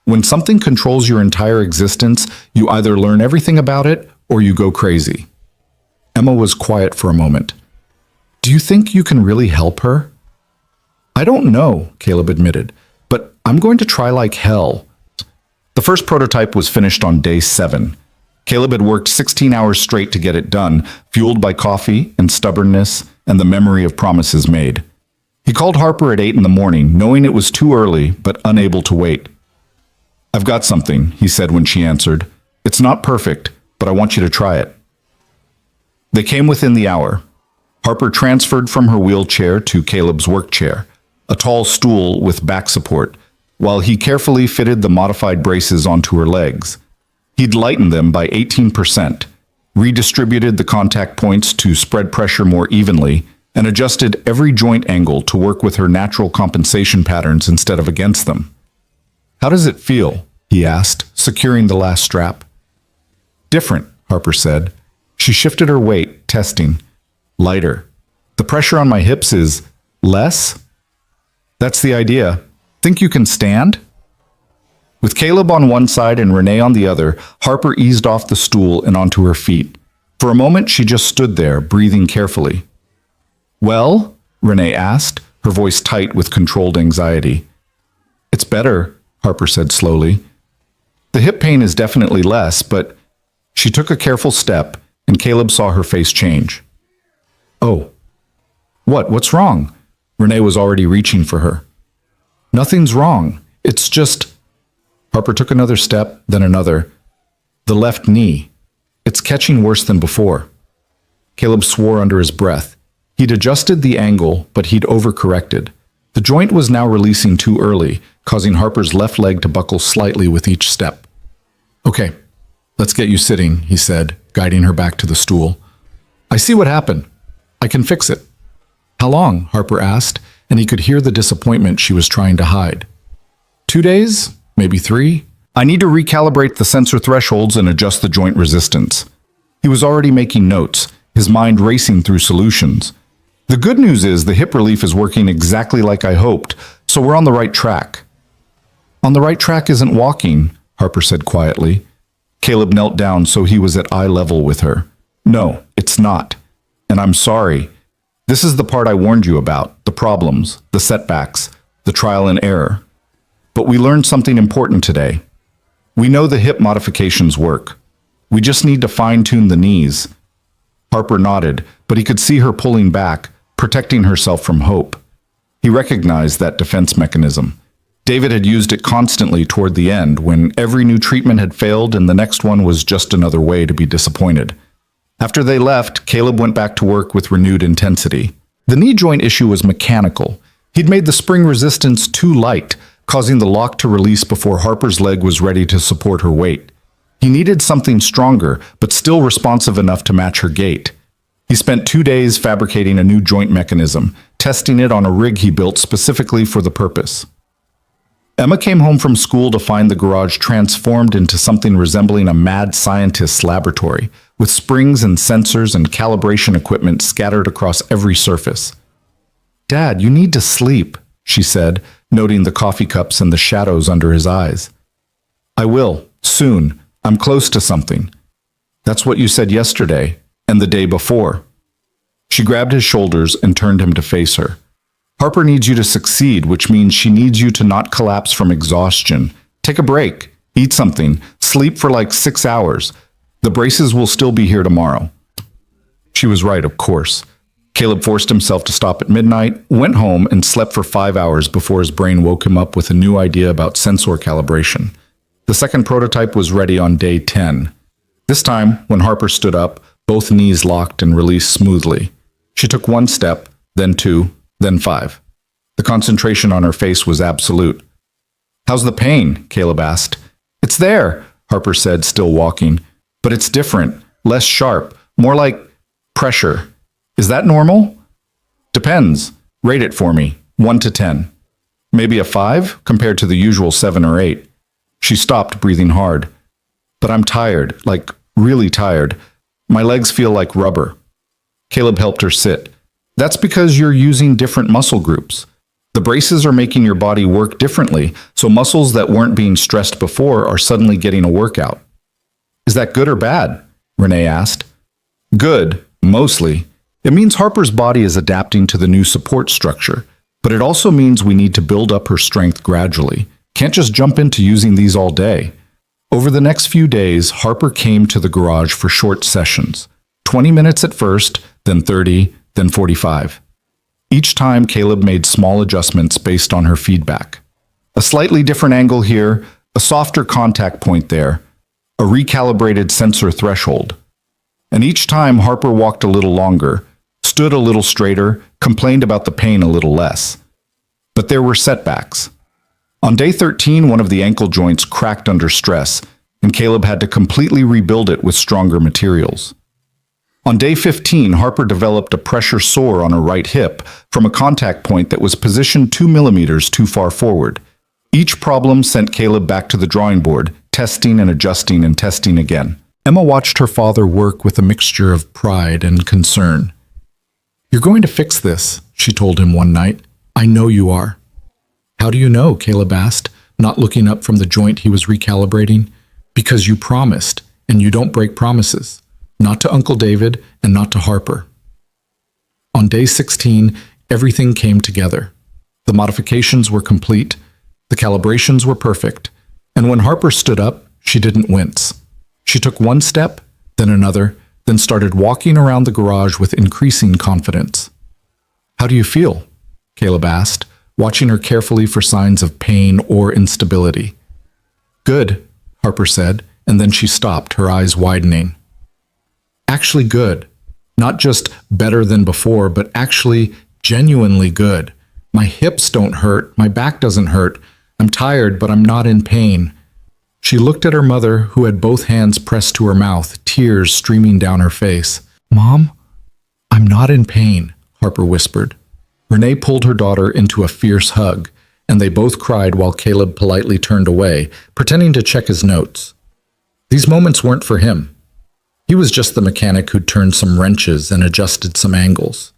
When something controls your entire existence, you either learn everything about it or you go crazy. Emma was quiet for a moment. Do you think you can really help her? I don't know, Caleb admitted, but I'm going to try like hell. The first prototype was finished on day 7. Caleb had worked 16 hours straight to get it done, fueled by coffee and stubbornness and the memory of promises made. He called Harper at 8 in the morning, knowing it was too early, but unable to wait. I've got something, he said when she answered. It's not perfect, but I want you to try it. They came within the hour. Harper transferred from her wheelchair to Caleb's work chair, a tall stool with back support, while he carefully fitted the modified braces onto her legs. He'd lightened them by 18%, redistributed the contact points to spread pressure more evenly, and adjusted every joint angle to work with her natural compensation patterns instead of against them. How does it feel? He asked, securing the last strap. Different, Harper said. She shifted her weight, testing. Lighter. The pressure on my hips is less? That's the idea. Think you can stand? With Caleb on one side and Renee on the other, Harper eased off the stool and onto her feet. For a moment, she just stood there, breathing carefully. Well? Renee asked, her voice tight with controlled anxiety. It's better, Harper said slowly. The hip pain is definitely less, but she took a careful step, and Caleb saw her face change. Oh. What's wrong? Renee was already reaching for her. Nothing's wrong. It's just... Harper took another step, then another. The left knee. It's catching worse than before. Caleb swore under his breath. He'd adjusted the angle, but he'd overcorrected. The joint was now releasing too early, causing Harper's left leg to buckle slightly with each step. Okay, let's get you sitting, he said, guiding her back to the stool. I see what happened. I can fix it. How long? Harper asked, and he could hear the disappointment she was trying to hide. 2 days? Maybe 3? I need to recalibrate the sensor thresholds and adjust the joint resistance. He was already making notes, his mind racing through solutions. The good news is the hip relief is working exactly like I hoped, so we're on the right track. On the right track isn't walking, Harper said quietly. Caleb knelt down so he was at eye level with her. No, it's not. And I'm sorry. This is the part I warned you about, the problems, the setbacks, the trial and error. But we learned something important today. We know the hip modifications work. We just need to fine-tune the knees. Harper nodded, but he could see her pulling back, protecting herself from hope. He recognized that defense mechanism. David had used it constantly toward the end, when every new treatment had failed and the next one was just another way to be disappointed. After they left, Caleb went back to work with renewed intensity. The knee joint issue was mechanical. He'd made the spring resistance too light, causing the lock to release before Harper's leg was ready to support her weight. He needed something stronger, but still responsive enough to match her gait. He spent 2 days fabricating a new joint mechanism, testing it on a rig he built specifically for the purpose. Emma came home from school to find the garage transformed into something resembling a mad scientist's laboratory, with springs and sensors and calibration equipment scattered across every surface. "Dad, you need to sleep," she said, noting the coffee cups and the shadows under his eyes. "I will, soon. I'm close to something." "That's what you said yesterday, and the day before." She grabbed his shoulders and turned him to face her. "Harper needs you to succeed, which means she needs you to not collapse from exhaustion. Take a break, eat something, sleep for like 6 hours. The braces will still be here tomorrow." She was right, of course. Caleb forced himself to stop at midnight, went home, and slept for 5 hours before his brain woke him up with a new idea about sensor calibration. The second prototype was ready on day 10. This time, when Harper stood up, both knees locked and released smoothly. She took 1 step, then 2, then 5. The concentration on her face was absolute. "How's the pain?" Caleb asked. "It's there," Harper said, still walking. "But it's different, less sharp, more like pressure. Is that normal?" "Depends. Rate it for me, 1 to 10. Maybe a 5 compared to the usual 7 or 8. She stopped, breathing hard. "But I'm tired, like really tired. My legs feel like rubber." Caleb helped her sit. "That's because you're using different muscle groups. The braces are making your body work differently, so muscles that weren't being stressed before are suddenly getting a workout." "Is that good or bad?" Renee asked. "Good, mostly. It means Harper's body is adapting to the new support structure, but it also means we need to build up her strength gradually. Can't just jump into using these all day." Over the next few days, Harper came to the garage for short sessions. 20 minutes at first, then 30, then 45. Each time, Caleb made small adjustments based on her feedback. A slightly different angle here, a softer contact point there, a recalibrated sensor threshold. And each time, Harper walked a little longer, stood a little straighter, complained about the pain a little less. But there were setbacks. On day 13, one of the ankle joints cracked under stress, and Caleb had to completely rebuild it with stronger materials. On day 15, Harper developed a pressure sore on her right hip from a contact point that was positioned 2 millimeters too far forward. Each problem sent Caleb back to the drawing board, testing and adjusting and testing again. Emma watched her father work with a mixture of pride and concern. "You're going to fix this," she told him one night. "I know you are." "How do you know?" Caleb asked, not looking up from the joint he was recalibrating. "Because you promised, and you don't break promises. Not to Uncle David and not to Harper." On day 16, everything came together. The modifications were complete, the calibrations were perfect, and when Harper stood up, she didn't wince. She took 1 step, then another, then started walking around the garage with increasing confidence. "How do you feel?" Caleb asked, watching her carefully for signs of pain or instability. "Good," Harper said, and then she stopped, her eyes widening. "Actually good. Not just better than before, but actually genuinely good. My hips don't hurt, my back doesn't hurt. I'm tired, but I'm not in pain." She looked at her mother, who had both hands pressed to her mouth, tears streaming down her face. "Mom, I'm not in pain," Harper whispered. Renee pulled her daughter into a fierce hug, and they both cried while Caleb politely turned away, pretending to check his notes. These moments weren't for him. He was just the mechanic who'd turned some wrenches and adjusted some angles.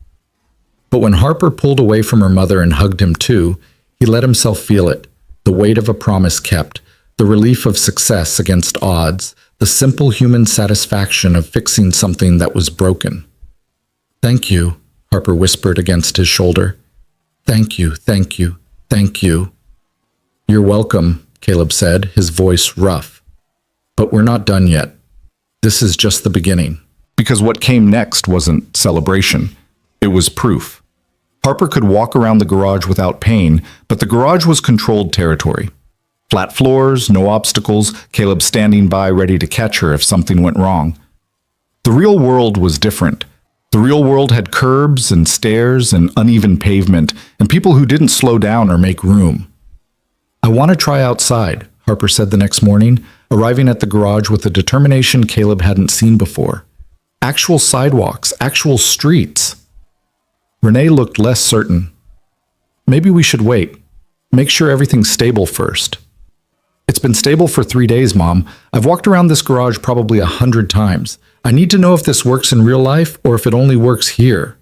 But when Harper pulled away from her mother and hugged him too, he let himself feel it, the weight of a promise kept, the relief of success against odds, the simple human satisfaction of fixing something that was broken. "Thank you," Harper whispered against his shoulder. "Thank you, thank you, thank you." "You're welcome," Caleb said, his voice rough. "But we're not done yet. This is just the beginning." Because what came next wasn't celebration. It was proof. Harper could walk around the garage without pain, but the garage was controlled territory. Flat floors, no obstacles, Caleb standing by ready to catch her if something went wrong. The real world was different. The real world had curbs and stairs and uneven pavement, and people who didn't slow down or make room. "I want to try outside," Harper said the next morning, arriving at the garage with a determination Caleb hadn't seen before. Actual sidewalks, actual streets. Renee looked less certain. "Maybe we should wait. Make sure everything's stable first." "It's been stable for 3 days, Mom. I've walked around this garage probably 100 times. I need to know if this works in real life or if it only works here."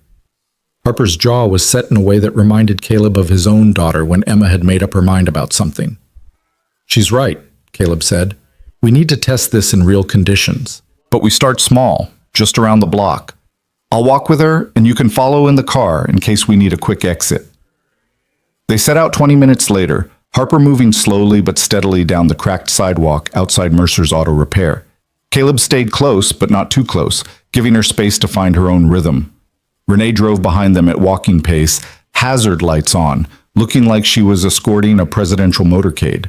Harper's jaw was set in a way that reminded Caleb of his own daughter when Emma had made up her mind about something. "She's right," Caleb said. "We need to test this in real conditions. But we start small, just around the block. I'll walk with her, and you can follow in the car in case we need a quick exit." They set out 20 minutes later, Harper moving slowly but steadily down the cracked sidewalk outside Mercer's Auto Repair. Caleb stayed close, but not too close, giving her space to find her own rhythm. Renee drove behind them at walking pace, hazard lights on, looking like she was escorting a presidential motorcade.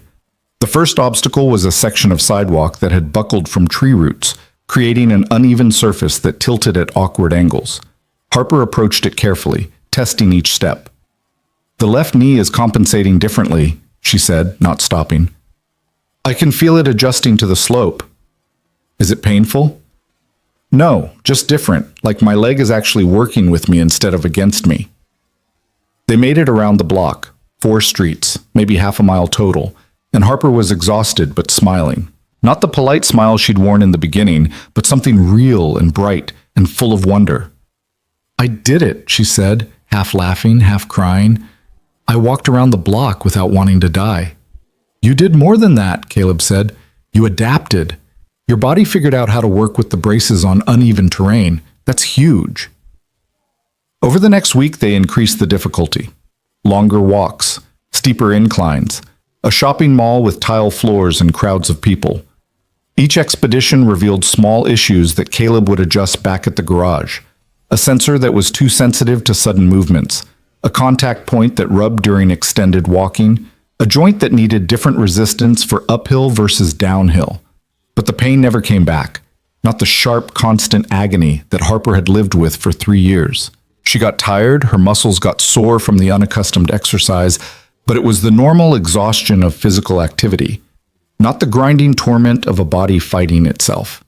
The first obstacle was a section of sidewalk that had buckled from tree roots, creating an uneven surface that tilted at awkward angles. Harper approached it carefully, testing each step. "The left knee is compensating differently," she said, not stopping. "I can feel it adjusting to the slope." "Is it painful?" "No, just different, like my leg is actually working with me instead of against me." They made it around the block, 4 streets, maybe half a mile total, and Harper was exhausted but smiling. Not the polite smile she'd worn in the beginning, but something real and bright and full of wonder. "I did it," she said, half laughing, half crying. "I walked around the block without wanting to die." "You did more than that," Caleb said. "You adapted. Your body figured out how to work with the braces on uneven terrain. That's huge." Over the next week, they increased the difficulty. Longer walks, steeper inclines, a shopping mall with tile floors and crowds of people. Each expedition revealed small issues that Caleb would adjust back at the garage. A sensor that was too sensitive to sudden movements, a contact point that rubbed during extended walking, a joint that needed different resistance for uphill versus downhill. But the pain never came back, not the sharp, constant agony that Harper had lived with for 3 years. She got tired, her muscles got sore from the unaccustomed exercise, but it was the normal exhaustion of physical activity, not the grinding torment of a body fighting itself.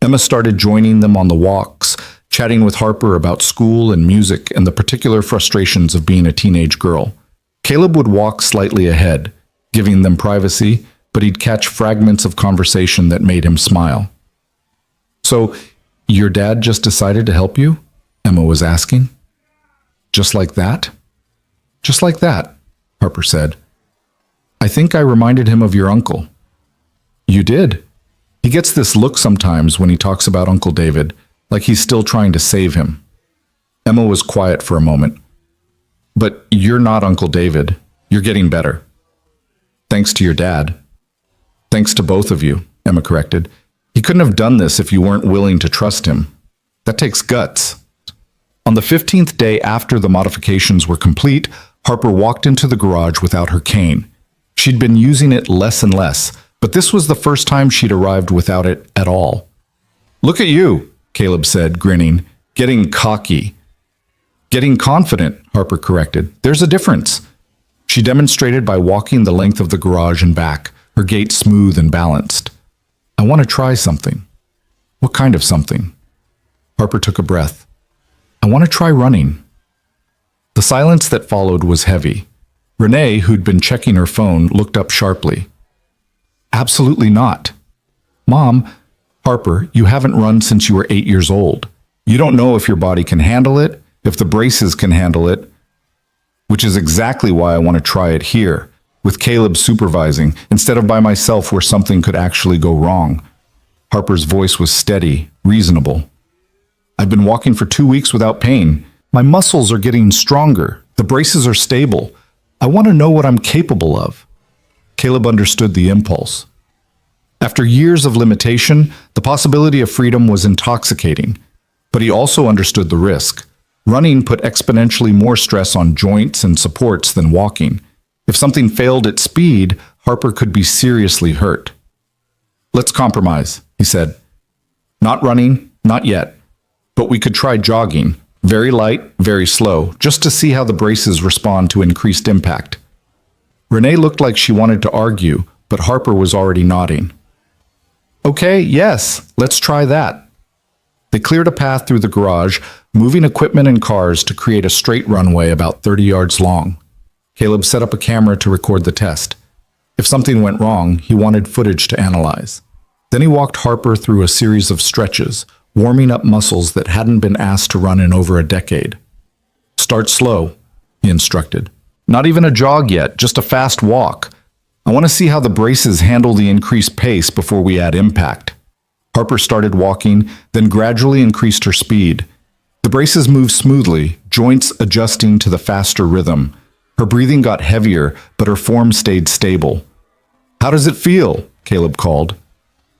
Emma started joining them on the walks, chatting with Harper about school and music and the particular frustrations of being a teenage girl. Caleb would walk slightly ahead, giving them privacy, but he'd catch fragments of conversation that made him smile. "So, your dad just decided to help you?" Emma was asking. "Just like that?" "Just like that," Harper said. "I think I reminded him of your uncle." "You did. He gets this look sometimes when he talks about Uncle David, like he's still trying to save him." Emma was quiet for a moment. "But you're not Uncle David. You're getting better. Thanks to your dad." "Thanks to both of you," Emma corrected. "He couldn't have done this if you weren't willing to trust him. That takes guts." On the 15th day after the modifications were complete, Harper walked into the garage without her cane. She'd been using it less and less, but this was the first time she'd arrived without it at all. "Look at you," Caleb said, grinning, "getting cocky." "Getting confident," Harper corrected. "There's a difference." She demonstrated by walking the length of the garage and back, her gait smooth and balanced. "I want to try something." "What kind of something?" Harper took a breath. "I want to try running." The silence that followed was heavy. Renee, who'd been checking her phone, looked up sharply. "Absolutely not." "Mom," "Harper, you haven't run since you were 8 years old. You don't know if your body can handle it, if the braces can handle it." "Which is exactly why I want to try it here, with Caleb supervising, instead of by myself where something could actually go wrong." Harper's voice was steady, reasonable. "I've been walking for 2 weeks without pain. My muscles are getting stronger. The braces are stable. I want to know what I'm capable of." Caleb understood the impulse. After years of limitation, the possibility of freedom was intoxicating, but he also understood the risk. Running put exponentially more stress on joints and supports than walking. If something failed at speed, Harper could be seriously hurt. "Let's compromise," he said. "Not running, not yet. But we could try jogging, very light, very slow, just to see how the braces respond to increased impact." Renee looked like she wanted to argue, but Harper was already nodding. "Okay, yes, let's try that." They cleared a path through the garage, moving equipment and cars to create a straight runway about 30 yards long. Caleb set up a camera to record the test. If something went wrong, he wanted footage to analyze. Then he walked Harper through a series of stretches, warming up muscles that hadn't been asked to run in over a decade. "Start slow," he instructed. "Not even a jog yet, just a fast walk. I want to see how the braces handle the increased pace before we add impact." Harper started walking, then gradually increased her speed. The braces moved smoothly, joints adjusting to the faster rhythm. Her breathing got heavier, but her form stayed stable. "How does it feel?" Caleb called.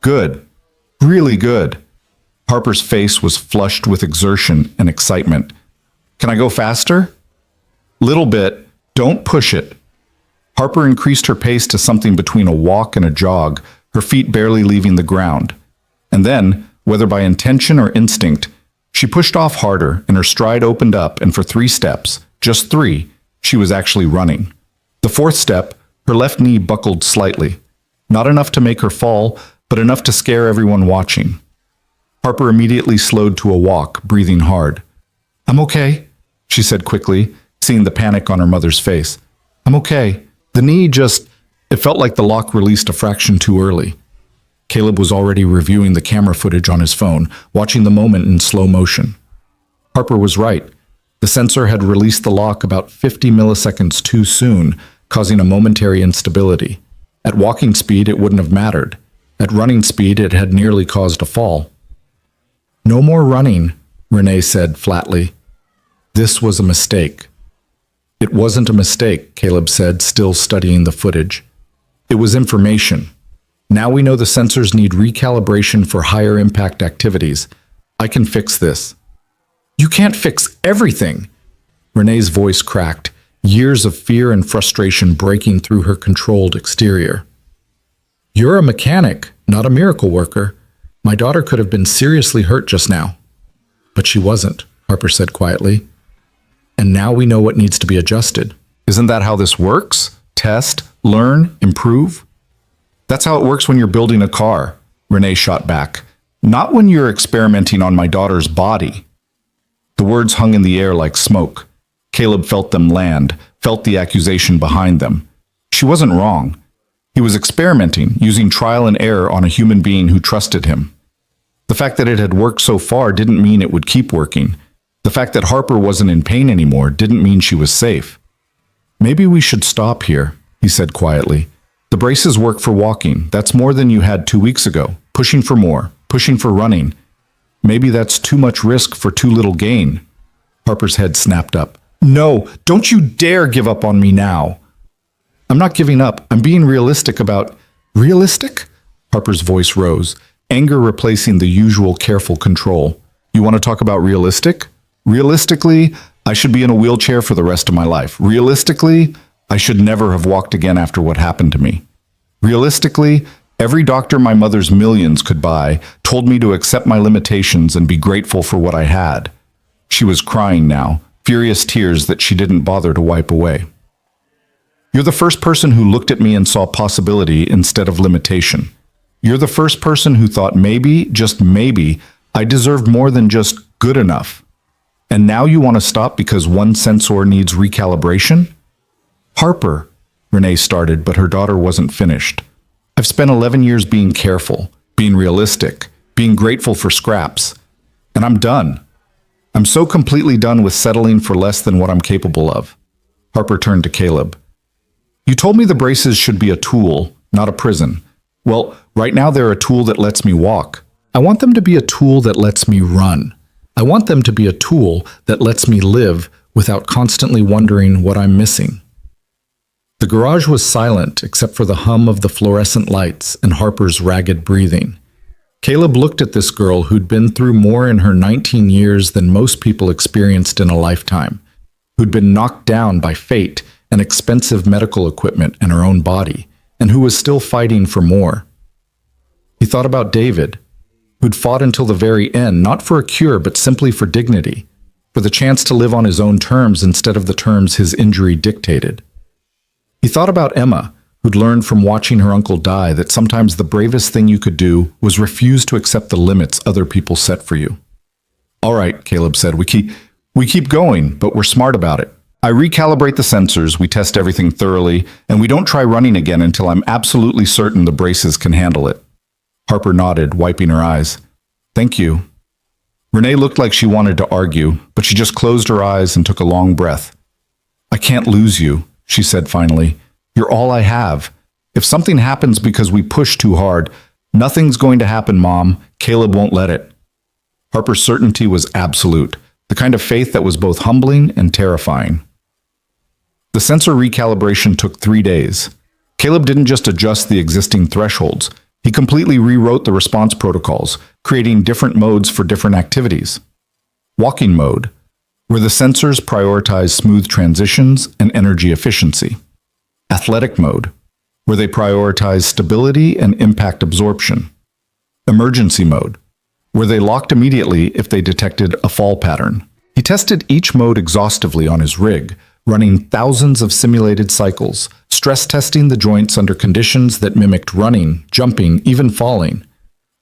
"Good. Really good." Harper's face was flushed with exertion and excitement. "Can I go faster?" "Little bit. Don't push it." Harper increased her pace to something between a walk and a jog, her feet barely leaving the ground. And then, whether by intention or instinct, she pushed off harder and her stride opened up, and for 3 steps, just 3, she was actually running. The 4th step, her left knee buckled slightly. Not enough to make her fall, but enough to scare everyone watching. Harper immediately slowed to a walk, breathing hard. "I'm okay," she said quickly, seeing the panic on her mother's face. "I'm okay. The knee just..." It felt like the lock released a fraction too early. Caleb was already reviewing the camera footage on his phone, watching the moment in slow motion. Harper was right. The sensor had released the lock about 50 milliseconds too soon, causing a momentary instability. At walking speed, it wouldn't have mattered. At running speed, it had nearly caused a fall. "No more running," Renee said flatly. "This was a mistake." "It wasn't a mistake," Caleb said, still studying the footage. "It was information. Now we know the sensors need recalibration for higher impact activities. I can fix this." "You can't fix everything!" Renee's voice cracked, years of fear and frustration breaking through her controlled exterior. "You're a mechanic, not a miracle worker. My daughter could have been seriously hurt just now." "But she wasn't," Harper said quietly. "And now we know what needs to be adjusted." "Isn't that how this works? Test, learn, improve?" "That's how it works when you're building a car," Renee shot back. "Not when you're experimenting on my daughter's body." The words hung in the air like smoke. Caleb felt them land, felt the accusation behind them. She wasn't wrong. He was experimenting, using trial and error on a human being who trusted him. The fact that it had worked so far didn't mean it would keep working. The fact that Harper wasn't in pain anymore didn't mean she was safe. "Maybe we should stop here," he said quietly. "The braces work for walking. That's more than you had 2 weeks ago. Pushing for more. Pushing for running. Maybe that's too much risk for too little gain." Harper's head snapped up. "No, don't you dare give up on me now." "I'm not giving up. I'm being realistic about..." "Realistic?" Harper's voice rose, anger replacing the usual careful control. "You want to talk about realistic? Realistically, I should be in a wheelchair for the rest of my life. Realistically, I should never have walked again after what happened to me. Realistically, every doctor my mother's millions could buy told me to accept my limitations and be grateful for what I had." She was crying now, furious tears that she didn't bother to wipe away. "You're the first person who looked at me and saw possibility instead of limitation. You're the first person who thought maybe, just maybe, I deserved more than just good enough. And now you want to stop because one sensor needs recalibration?" "Harper," Renee started, but her daughter wasn't finished. "I've spent 11 years being careful, being realistic, being grateful for scraps. And I'm done. I'm so completely done with settling for less than what I'm capable of." Harper turned to Caleb. "You told me the braces should be a tool, not a prison. Well, right now they're a tool that lets me walk. I want them to be a tool that lets me run. I want them to be a tool that lets me live without constantly wondering what I'm missing." The garage was silent except for the hum of the fluorescent lights and Harper's ragged breathing. Caleb looked at this girl who'd been through more in her 19 years than most people experienced in a lifetime, who'd been knocked down by fate and expensive medical equipment and her own body, and who was still fighting for more. He thought about David, who'd fought until the very end, not for a cure, but simply for dignity, for the chance to live on his own terms instead of the terms his injury dictated. He thought about Emma, who'd learned from watching her uncle die that sometimes the bravest thing you could do was refuse to accept the limits other people set for you. All right, Caleb said, we keep going, but we're smart about it. I recalibrate the sensors, we test everything thoroughly, and we don't try running again until I'm absolutely certain the braces can handle it. Harper nodded, wiping her eyes. Thank you. Renee looked like she wanted to argue, but she just closed her eyes and took a long breath. I can't lose you, she said finally. You're all I have. If something happens because we push too hard, nothing's going to happen, Mom. Caleb won't let it. Harper's certainty was absolute, the kind of faith that was both humbling and terrifying. The sensor recalibration took 3 days. Caleb didn't just adjust the existing thresholds. He completely rewrote the response protocols, creating different modes for different activities. Walking mode, where the sensors prioritize smooth transitions and energy efficiency. Athletic mode, where they prioritize stability and impact absorption. Emergency mode, where they locked immediately if they detected a fall pattern. He tested each mode exhaustively on his rig, running thousands of simulated cycles, stress testing the joints under conditions that mimicked running, jumping, even falling.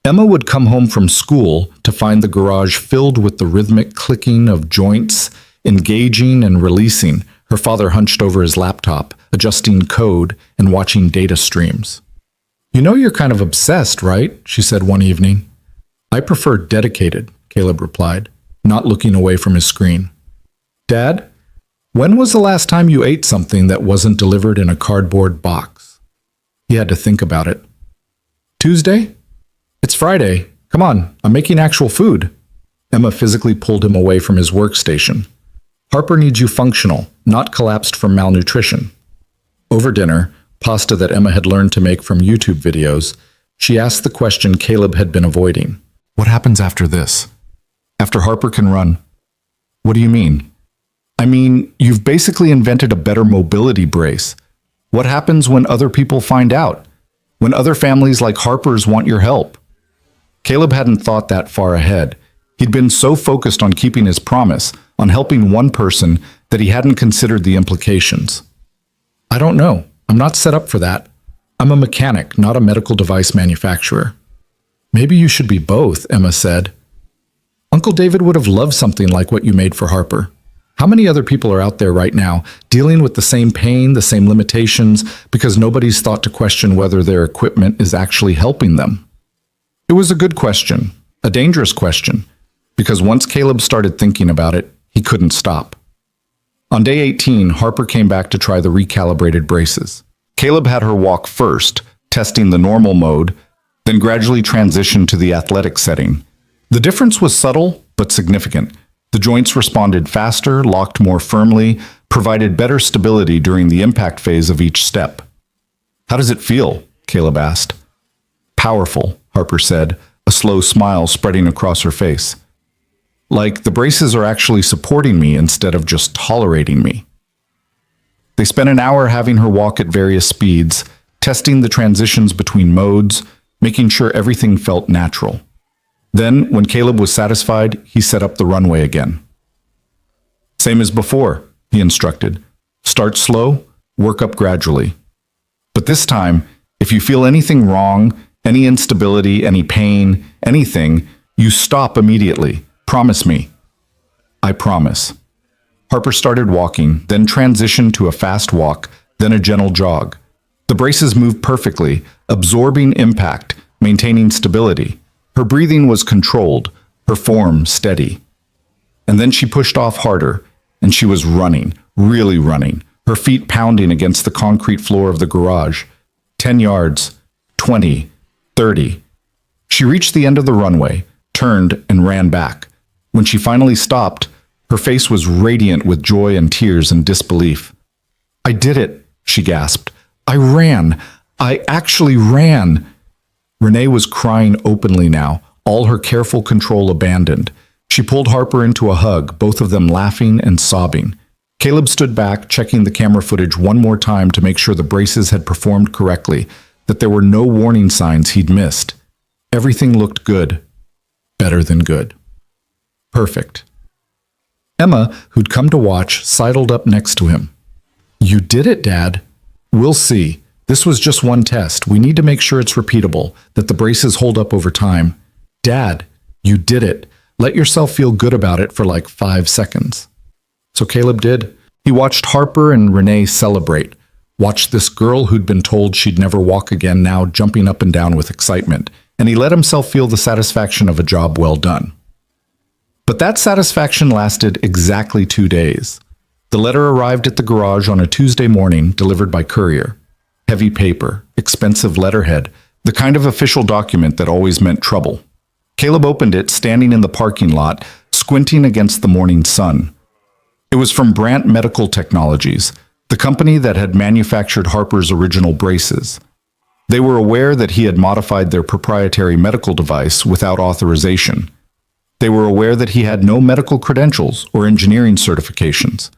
Emma would come home from school to find the garage filled with the rhythmic clicking of joints, engaging and releasing, her father hunched over his laptop, adjusting code and watching data streams. You know you're kind of obsessed, right? She said one evening. I prefer dedicated, Caleb replied, not looking away from his screen. Dad, when was the last time you ate something that wasn't delivered in a cardboard box? He had to think about it. Tuesday? It's Friday. Come on, I'm making actual food. Emma physically pulled him away from his workstation. Harper needs you functional, not collapsed from malnutrition. Over dinner, pasta that Emma had learned to make from YouTube videos, she asked the question Caleb had been avoiding. What happens after this? After Harper can run? What do you mean? I mean, you've basically invented a better mobility brace. What happens when other people find out? When other families like Harper's want your help? Caleb hadn't thought that far ahead. He'd been so focused on keeping his promise, on helping one person, that he hadn't considered the implications. I don't know. I'm not set up for that. I'm a mechanic, not a medical device manufacturer. Maybe you should be both, Emma said. Uncle David would have loved something like what you made for Harper. How many other people are out there right now dealing with the same pain, the same limitations, because nobody's thought to question whether their equipment is actually helping them? It was a good question, a dangerous question, because once Caleb started thinking about it, he couldn't stop. On day 18, Harper came back to try the recalibrated braces. Caleb had her walk first, testing the normal mode, then gradually transitioned to the athletic setting. The difference was subtle but significant. The joints responded faster, locked more firmly, provided better stability during the impact phase of each step. How does it feel? Caleb asked. Powerful, Harper said, a slow smile spreading across her face. Like the braces are actually supporting me instead of just tolerating me. They spent an hour having her walk at various speeds, testing the transitions between modes, making sure everything felt natural. Then, when Caleb was satisfied, he set up the runway again. Same as before, he instructed. Start slow, work up gradually. But this time, if you feel anything wrong, any instability, any pain, anything, you stop immediately. Promise me. I promise. Harper started walking, then transitioned to a fast walk, then a gentle jog. The braces moved perfectly, absorbing impact, maintaining stability. Her breathing was controlled, her form steady. And then she pushed off harder, and she was running, really running, her feet pounding against the concrete floor of the garage. 10 yards, 20, 30. She reached the end of the runway, turned, and ran back. When she finally stopped, her face was radiant with joy and tears and disbelief. I did it, she gasped. I ran. I actually ran. Renee was crying openly now, all her careful control abandoned. She pulled Harper into a hug, both of them laughing and sobbing. Caleb stood back, checking the camera footage one more time to make sure the braces had performed correctly, that there were no warning signs he'd missed. Everything looked good. Better than good. Perfect. Emma, who'd come to watch, sidled up next to him. "You did it, Dad." "We'll see. This was just one test. We need to make sure it's repeatable, that the braces hold up over time." "Dad, you did it. Let yourself feel good about it for like 5 seconds." So Caleb did. He watched Harper and Renee celebrate, watched this girl who'd been told she'd never walk again now jumping up and down with excitement, and he let himself feel the satisfaction of a job well done. But that satisfaction lasted exactly 2 days. The letter arrived at the garage on a Tuesday morning, delivered by courier. Heavy paper, expensive letterhead, the kind of official document that always meant trouble. Caleb opened it, standing in the parking lot, squinting against the morning sun. It was from Brandt Medical Technologies, the company that had manufactured Harper's original braces. They were aware that he had modified their proprietary medical device without authorization. They were aware that he had no medical credentials or engineering certifications.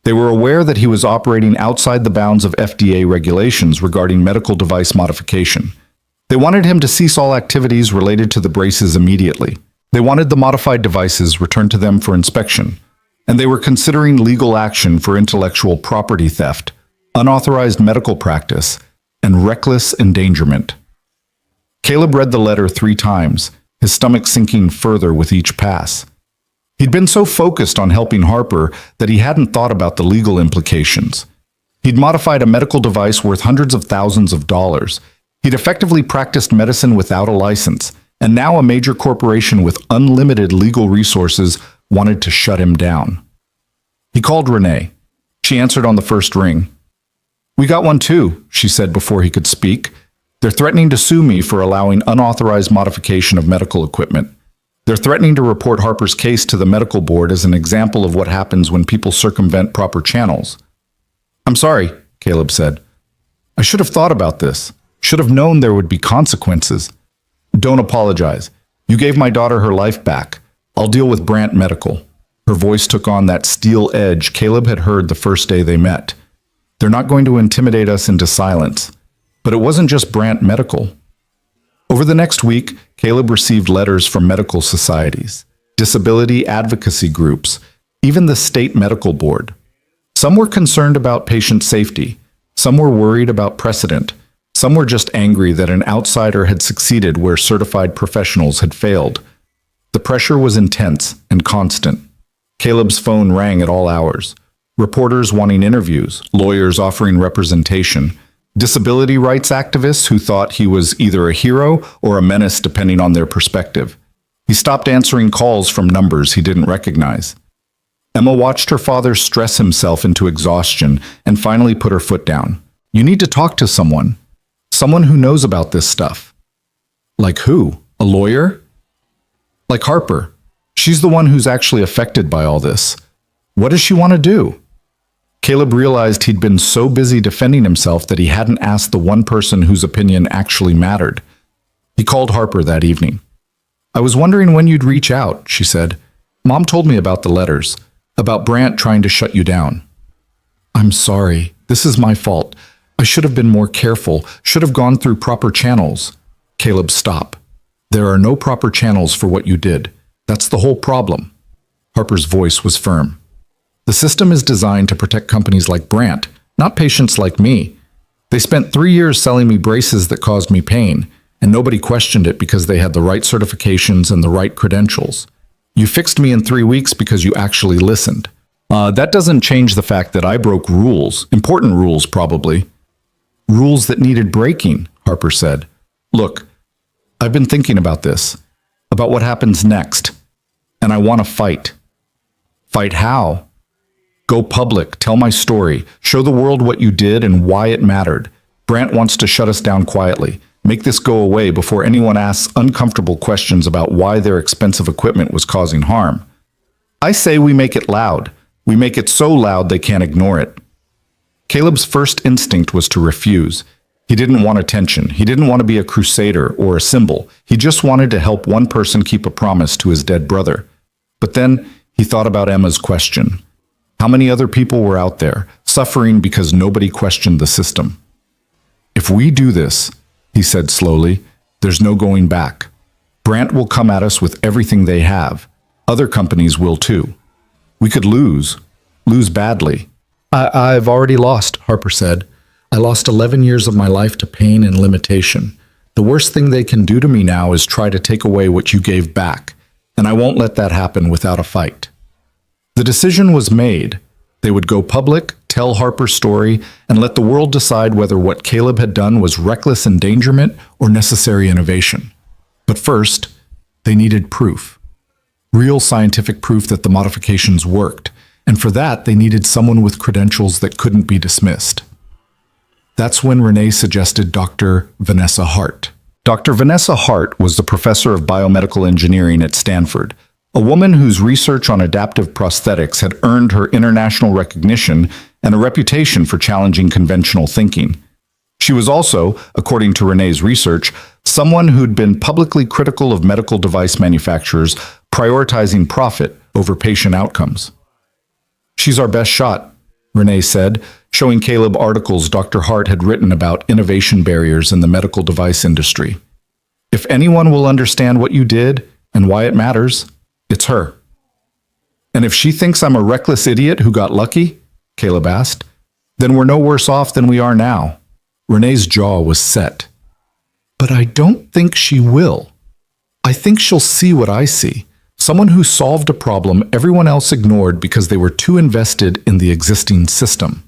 They were aware that he was operating outside the bounds of FDA regulations regarding medical device modification. They wanted him to cease all activities related to the braces immediately. They wanted the modified devices returned to them for inspection. And they were considering legal action for intellectual property theft, unauthorized medical practice, and reckless endangerment. Caleb read the letter 3 times, his stomach sinking further with each pass. He'd been so focused on helping Harper that he hadn't thought about the legal implications. He'd modified a medical device worth hundreds of thousands of dollars. He'd effectively practiced medicine without a license, and now a major corporation with unlimited legal resources wanted to shut him down. He called Renee. She answered on the first ring. "We got one too," she said before he could speak. "They're threatening to sue me for allowing unauthorized modification of medical equipment. They're threatening to report Harper's case to the medical board as an example of what happens when people circumvent proper channels." "I'm sorry," Caleb said. "I should have thought about this. Should have known there would be consequences." "Don't apologize. You gave my daughter her life back. I'll deal with Brandt Medical." Her voice took on that steel edge Caleb had heard the first day they met. "They're not going to intimidate us into silence." But it wasn't just Brandt Medical. Over the next week, Caleb received letters from medical societies, disability advocacy groups, even the state medical board. Some were concerned about patient safety. Some were worried about precedent. Some were just angry that an outsider had succeeded where certified professionals had failed. The pressure was intense and constant. Caleb's phone rang at all hours. Reporters wanting interviews, lawyers offering representation, disability rights activists who thought he was either a hero or a menace depending on their perspective. He stopped answering calls from numbers he didn't recognize. Emma watched her father stress himself into exhaustion and finally put her foot down. "You need to talk to someone. Someone who knows about this stuff." "Like who? A lawyer?" "Like Harper. She's the one who's actually affected by all this. What does she want to do?" Caleb realized he'd been so busy defending himself that he hadn't asked the one person whose opinion actually mattered. He called Harper that evening. "I was wondering when you'd reach out," she said. "Mom told me about the letters, about Brandt trying to shut you down." "I'm sorry. This is my fault. I should have been more careful, should have gone through proper channels." "Caleb, stop. There are no proper channels for what you did. That's the whole problem." Harper's voice was firm. "The system is designed to protect companies like Brandt, not patients like me. They spent 3 years selling me braces that caused me pain, and nobody questioned it because they had the right certifications and the right credentials. You fixed me in 3 weeks because you actually listened. That doesn't change the fact that I broke rules, important rules probably." "Rules that needed breaking," Harper said. "Look, I've been thinking about this, about what happens next, and I want to fight." "Fight how?" "Go public, tell my story, show the world what you did and why it mattered. Brandt wants to shut us down quietly. Make this go away before anyone asks uncomfortable questions about why their expensive equipment was causing harm. I say we make it loud. We make it so loud they can't ignore it." Caleb's first instinct was to refuse. He didn't want attention. He didn't want to be a crusader or a symbol. He just wanted to help one person keep a promise to his dead brother. But then he thought about Emma's question. How many other people were out there, suffering because nobody questioned the system? If we do this, he said slowly, there's no going back. Brant will come at us with everything they have. Other companies will too. We could lose badly. I've already lost, Harper said. I lost 11 years of my life to pain and limitation. The worst thing they can do to me now is try to take away what you gave back, and I won't let that happen without a fight. The decision was made. They would go public, tell Harper's story, and let the world decide whether what Caleb had done was reckless endangerment or necessary innovation. But first, they needed proof. Real scientific proof that the modifications worked, and for that they needed someone with credentials that couldn't be dismissed. That's when Renee suggested Dr. Vanessa Hart. Dr. Vanessa Hart was the professor of biomedical engineering at Stanford, a woman whose research on adaptive prosthetics had earned her international recognition and a reputation for challenging conventional thinking. She was also, according to Renee's research, someone who'd been publicly critical of medical device manufacturers prioritizing profit over patient outcomes. She's our best shot, Renee said, showing Caleb articles Dr. Hart had written about innovation barriers in the medical device industry. If anyone will understand what you did and why it matters, it's her. And if she thinks I'm a reckless idiot who got lucky, Caleb asked, then we're no worse off than we are now. Renee's jaw was set. But I don't think she will. I think she'll see what I see. Someone who solved a problem everyone else ignored because they were too invested in the existing system.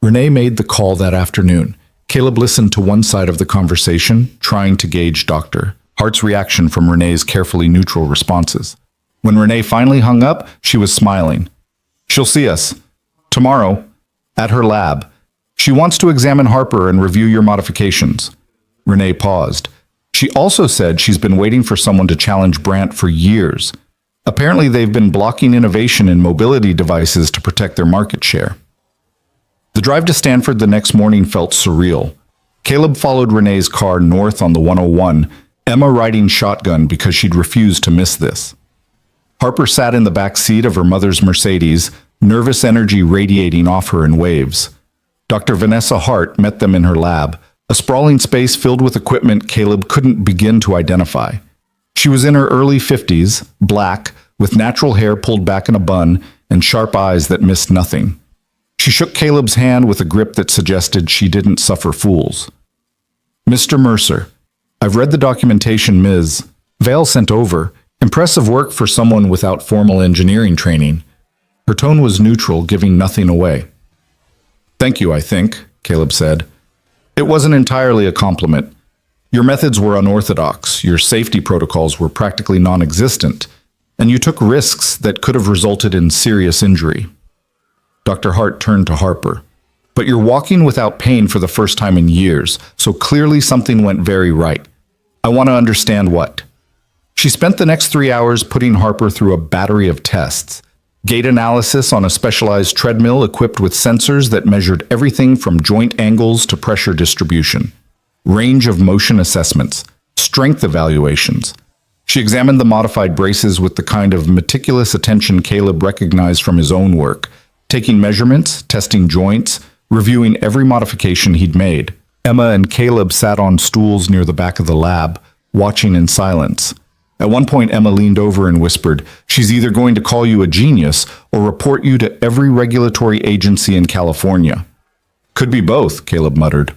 Renee made the call that afternoon. Caleb listened to one side of the conversation, trying to gauge Dr. Hart's reaction from Renee's carefully neutral responses. When Renee finally hung up, she was smiling. She'll see us. Tomorrow, at her lab. She wants to examine Harper and review your modifications. Renee paused. She also said she's been waiting for someone to challenge Brant for years. Apparently, they've been blocking innovation in mobility devices to protect their market share. The drive to Stanford the next morning felt surreal. Caleb followed Renee's car north on the 101, Emma riding shotgun because she'd refused to miss this. Harper sat in the back seat of her mother's Mercedes, nervous energy radiating off her in waves. Dr. Vanessa Hart met them in her lab, a sprawling space filled with equipment Caleb couldn't begin to identify. She was in her early 50s, black, with natural hair pulled back in a bun and sharp eyes that missed nothing. She shook Caleb's hand with a grip that suggested she didn't suffer fools. Mr. Mercer, I've read the documentation Ms. Vale sent over. Impressive work for someone without formal engineering training. Her tone was neutral, giving nothing away. Thank you, I think, Caleb said. It wasn't entirely a compliment. Your methods were unorthodox, your safety protocols were practically non-existent, and you took risks that could have resulted in serious injury. Dr. Hart turned to Harper. But you're walking without pain for the first time in years, so clearly something went very right. I want to understand what. She spent the next 3 hours putting Harper through a battery of tests. Gait analysis on a specialized treadmill equipped with sensors that measured everything from joint angles to pressure distribution. Range of motion assessments, strength evaluations. She examined the modified braces with the kind of meticulous attention Caleb recognized from his own work, taking measurements, testing joints, reviewing every modification he'd made. Emma and Caleb sat on stools near the back of the lab, watching in silence. At one point, Emma leaned over and whispered, "She's either going to call you a genius or report you to every regulatory agency in California." "Could be both," Caleb muttered.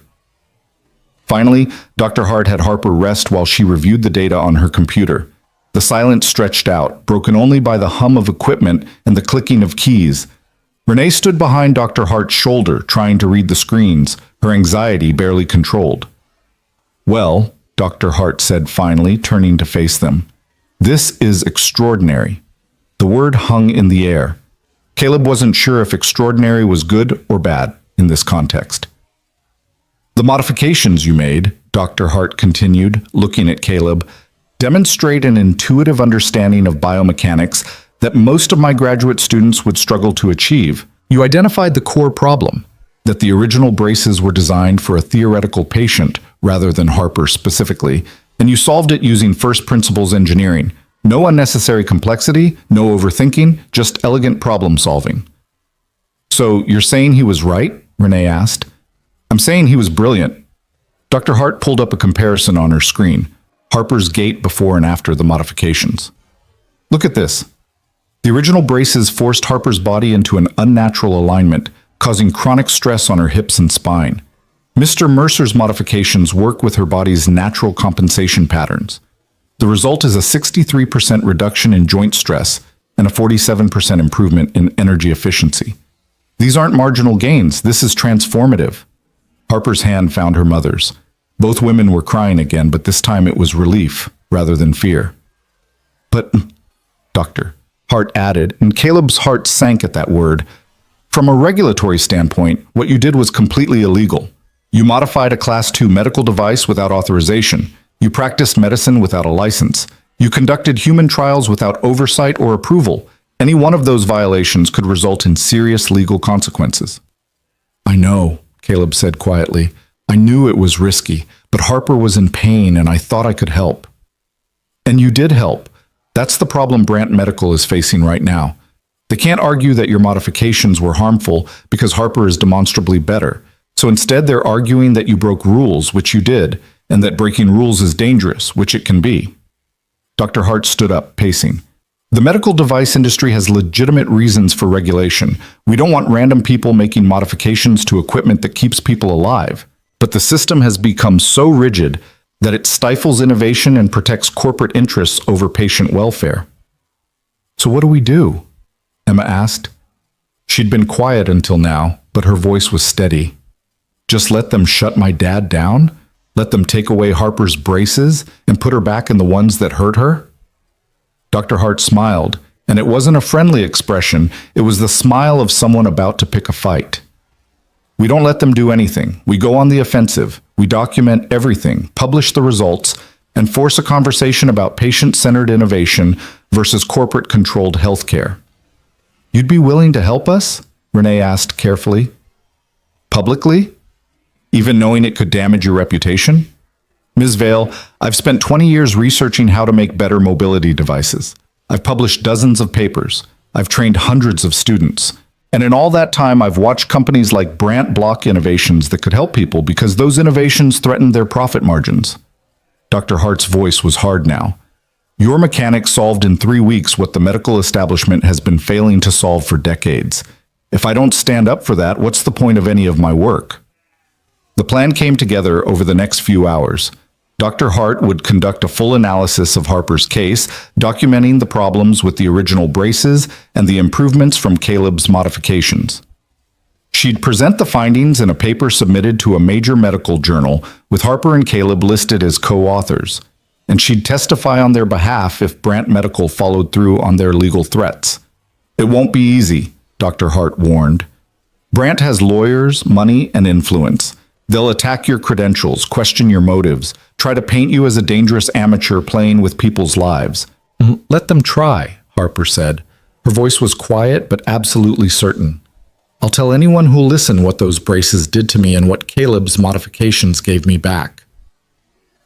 Finally, Dr. Hart had Harper rest while she reviewed the data on her computer. The silence stretched out, broken only by the hum of equipment and the clicking of keys. Renee stood behind Dr. Hart's shoulder, trying to read the screens, her anxiety barely controlled. "Well," Dr. Hart said finally, turning to face them, "this is extraordinary." The word hung in the air. Caleb wasn't sure if extraordinary was good or bad in this context. "The modifications you made," Dr. Hart continued, looking at Caleb, "demonstrate an intuitive understanding of biomechanics that most of my graduate students would struggle to achieve. You identified the core problem, that the original braces were designed for a theoretical patient rather than Harper specifically, and you solved it using first principles engineering. No unnecessary complexity, no overthinking, just elegant problem solving. So you're saying he was right? Renee asked. I'm saying he was brilliant. Dr. Hart pulled up a comparison on her screen, Harper's gait before and after the modifications. Look at this. The original braces forced Harper's body into an unnatural alignment, causing chronic stress on her hips and spine. Mr. Mercer's modifications work with her body's natural compensation patterns. The result is a 63% reduction in joint stress and a 47% improvement in energy efficiency. These aren't marginal gains, this is transformative. Harper's hand found her mother's. Both women were crying again, but this time it was relief rather than fear. But, Doctor, Hart added, and Caleb's heart sank at that word. From a regulatory standpoint, what you did was completely illegal. You modified a Class II medical device without authorization. You practiced medicine without a license. You conducted human trials without oversight or approval. Any one of those violations could result in serious legal consequences. I know, Caleb said quietly. I knew it was risky, but Harper was in pain and I thought I could help. And you did help. That's the problem Brant Medical is facing right now. They can't argue that your modifications were harmful because Harper is demonstrably better. So instead they're arguing that you broke rules, which you did, and that breaking rules is dangerous, which it can be. Dr. Hart stood up, pacing. The medical device industry has legitimate reasons for regulation. We don't want random people making modifications to equipment that keeps people alive. But the system has become so rigid that it stifles innovation and protects corporate interests over patient welfare. So what do we do? Emma asked. She'd been quiet until now, but her voice was steady. Just let them shut my dad down? Let them take away Harper's braces and put her back in the ones that hurt her? Dr. Hart smiled, and it wasn't a friendly expression, it was the smile of someone about to pick a fight. We don't let them do anything. We go on the offensive. We document everything, publish the results, and force a conversation about patient-centered innovation versus corporate-controlled healthcare. You'd be willing to help us? Renee asked carefully. Publicly? Even knowing it could damage your reputation? Ms. Vale, I've spent 20 years researching how to make better mobility devices. I've published dozens of papers. I've trained hundreds of students. And in all that time, I've watched companies like Brant block innovations that could help people because those innovations threatened their profit margins. Dr. Hart's voice was hard now. Your mechanic solved in 3 weeks what the medical establishment has been failing to solve for decades. If I don't stand up for that, what's the point of any of my work? The plan came together over the next few hours. Dr. Hart would conduct a full analysis of Harper's case, documenting the problems with the original braces and the improvements from Caleb's modifications. She'd present the findings in a paper submitted to a major medical journal, with Harper and Caleb listed as co-authors, and she'd testify on their behalf if Brant Medical followed through on their legal threats. It won't be easy, Dr. Hart warned. Brant has lawyers, money, and influence. They'll attack your credentials, question your motives, try to paint you as a dangerous amateur playing with people's lives. Let them try, Harper said. Her voice was quiet but absolutely certain. I'll tell anyone who'll listen what those braces did to me and what Caleb's modifications gave me back.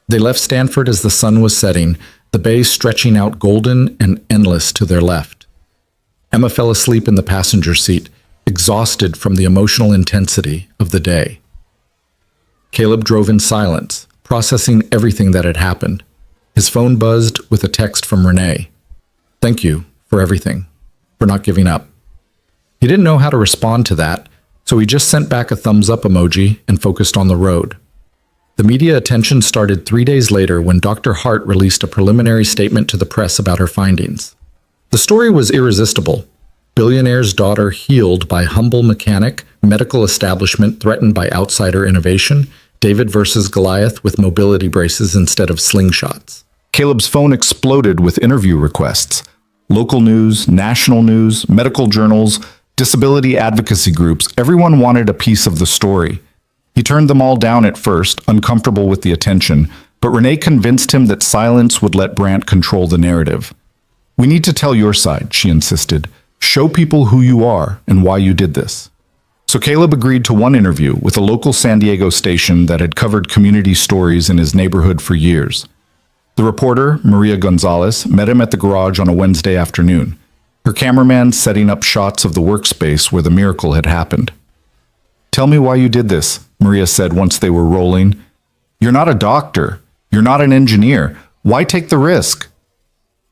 They left Stanford as the sun was setting, the bay stretching out golden and endless to their left. Emma fell asleep in the passenger seat, exhausted from the emotional intensity of the day. Caleb drove in silence, processing everything that had happened. His phone buzzed with a text from Renee. Thank you for everything, for not giving up. He didn't know how to respond to that, so he just sent back a thumbs-up emoji and focused on the road. The media attention started 3 days later when Dr. Hart released a preliminary statement to the press about her findings. The story was irresistible. Billionaire's daughter healed by humble mechanic, medical establishment threatened by outsider innovation, David versus Goliath with mobility braces instead of slingshots. Caleb's phone exploded with interview requests. Local news, national news, medical journals, disability advocacy groups, everyone wanted a piece of the story. He turned them all down at first, uncomfortable with the attention, but Renee convinced him that silence would let Brant control the narrative. We need to tell your side, she insisted. Show people who you are and why you did this. So Caleb agreed to one interview with a local San Diego station that had covered community stories in his neighborhood for years. The reporter, Maria Gonzalez, met him at the garage on a Wednesday afternoon, her cameraman setting up shots of the workspace where the miracle had happened. "Tell me why you did this," Maria said once they were rolling. "You're not a doctor. You're not an engineer. Why take the risk?"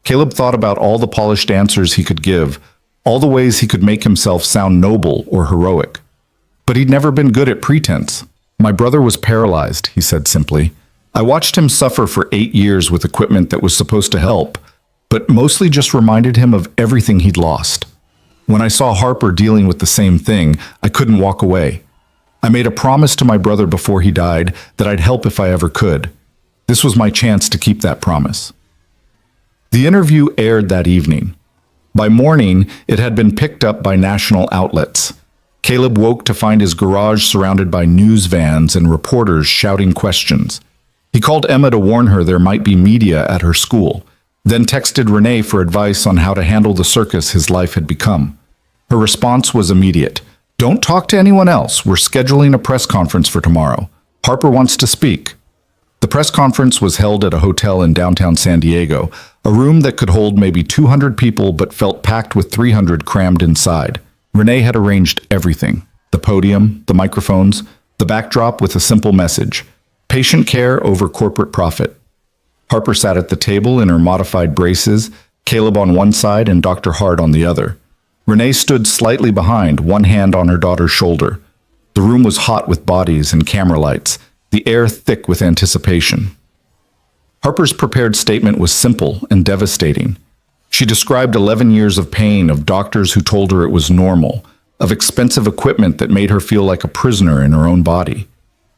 Caleb thought about all the polished answers he could give, all the ways he could make himself sound noble or heroic. But he'd never been good at pretense. "My brother was paralyzed," he said simply. "I watched him suffer for 8 years with equipment that was supposed to help, but mostly just reminded him of everything he'd lost. When I saw Harper dealing with the same thing, I couldn't walk away. I made a promise to my brother before he died that I'd help if I ever could. This was my chance to keep that promise." The interview aired that evening. By morning, it had been picked up by national outlets. Caleb woke to find his garage surrounded by news vans and reporters shouting questions. He called Emma to warn her there might be media at her school, then texted Renee for advice on how to handle the circus his life had become. Her response was immediate. "Don't talk to anyone else. We're scheduling a press conference for tomorrow. Harper wants to speak." The press conference was held at a hotel in downtown San Diego, a room that could hold maybe 200 people but felt packed with 300 crammed inside. Renee had arranged everything: the podium, the microphones, the backdrop with a simple message: patient care over corporate profit. Harper sat at the table in her modified braces, Caleb on one side and Dr. Hart on the other. Renee stood slightly behind, one hand on her daughter's shoulder. The room was hot with bodies and camera lights, the air thick with anticipation. Harper's prepared statement was simple and devastating. She described 11 years of pain, of doctors who told her it was normal, of expensive equipment that made her feel like a prisoner in her own body.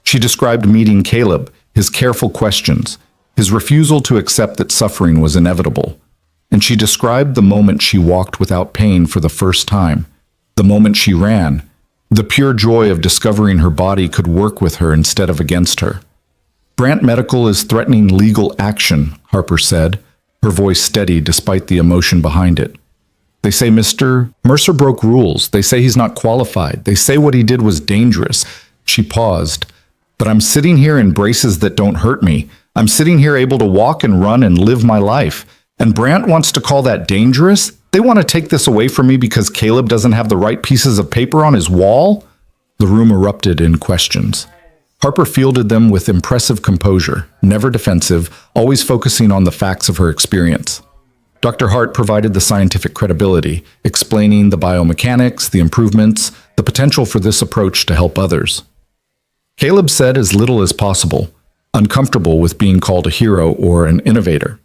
She described meeting Caleb, his careful questions, his refusal to accept that suffering was inevitable. And she described the moment she walked without pain for the first time, the moment she ran, the pure joy of discovering her body could work with her instead of against her. "Brant Medical is threatening legal action," Harper said, her voice steady despite the emotion behind it. "They say Mr. Mercer broke rules. They say he's not qualified. They say what he did was dangerous." She paused. "But I'm sitting here in braces that don't hurt me. I'm sitting here able to walk and run and live my life. And Brant wants to call that dangerous? They want to take this away from me because Caleb doesn't have the right pieces of paper on his wall?" The room erupted in questions. Harper fielded them with impressive composure, never defensive, always focusing on the facts of her experience. Dr. Hart provided the scientific credibility, explaining the biomechanics, the improvements, the potential for this approach to help others. Caleb said as little as possible, uncomfortable with being called a hero or an innovator.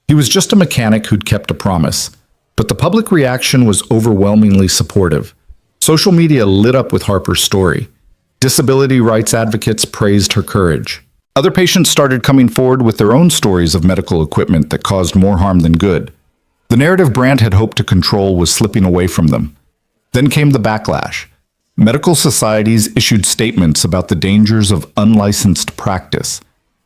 He was just a mechanic who'd kept a promise. But the public reaction was overwhelmingly supportive. Social media lit up with Harper's story. Disability rights advocates praised her courage. Other patients started coming forward with their own stories of medical equipment that caused more harm than good. The narrative Brant had hoped to control was slipping away from them. Then came the backlash. Medical societies issued statements about the dangers of unlicensed practice.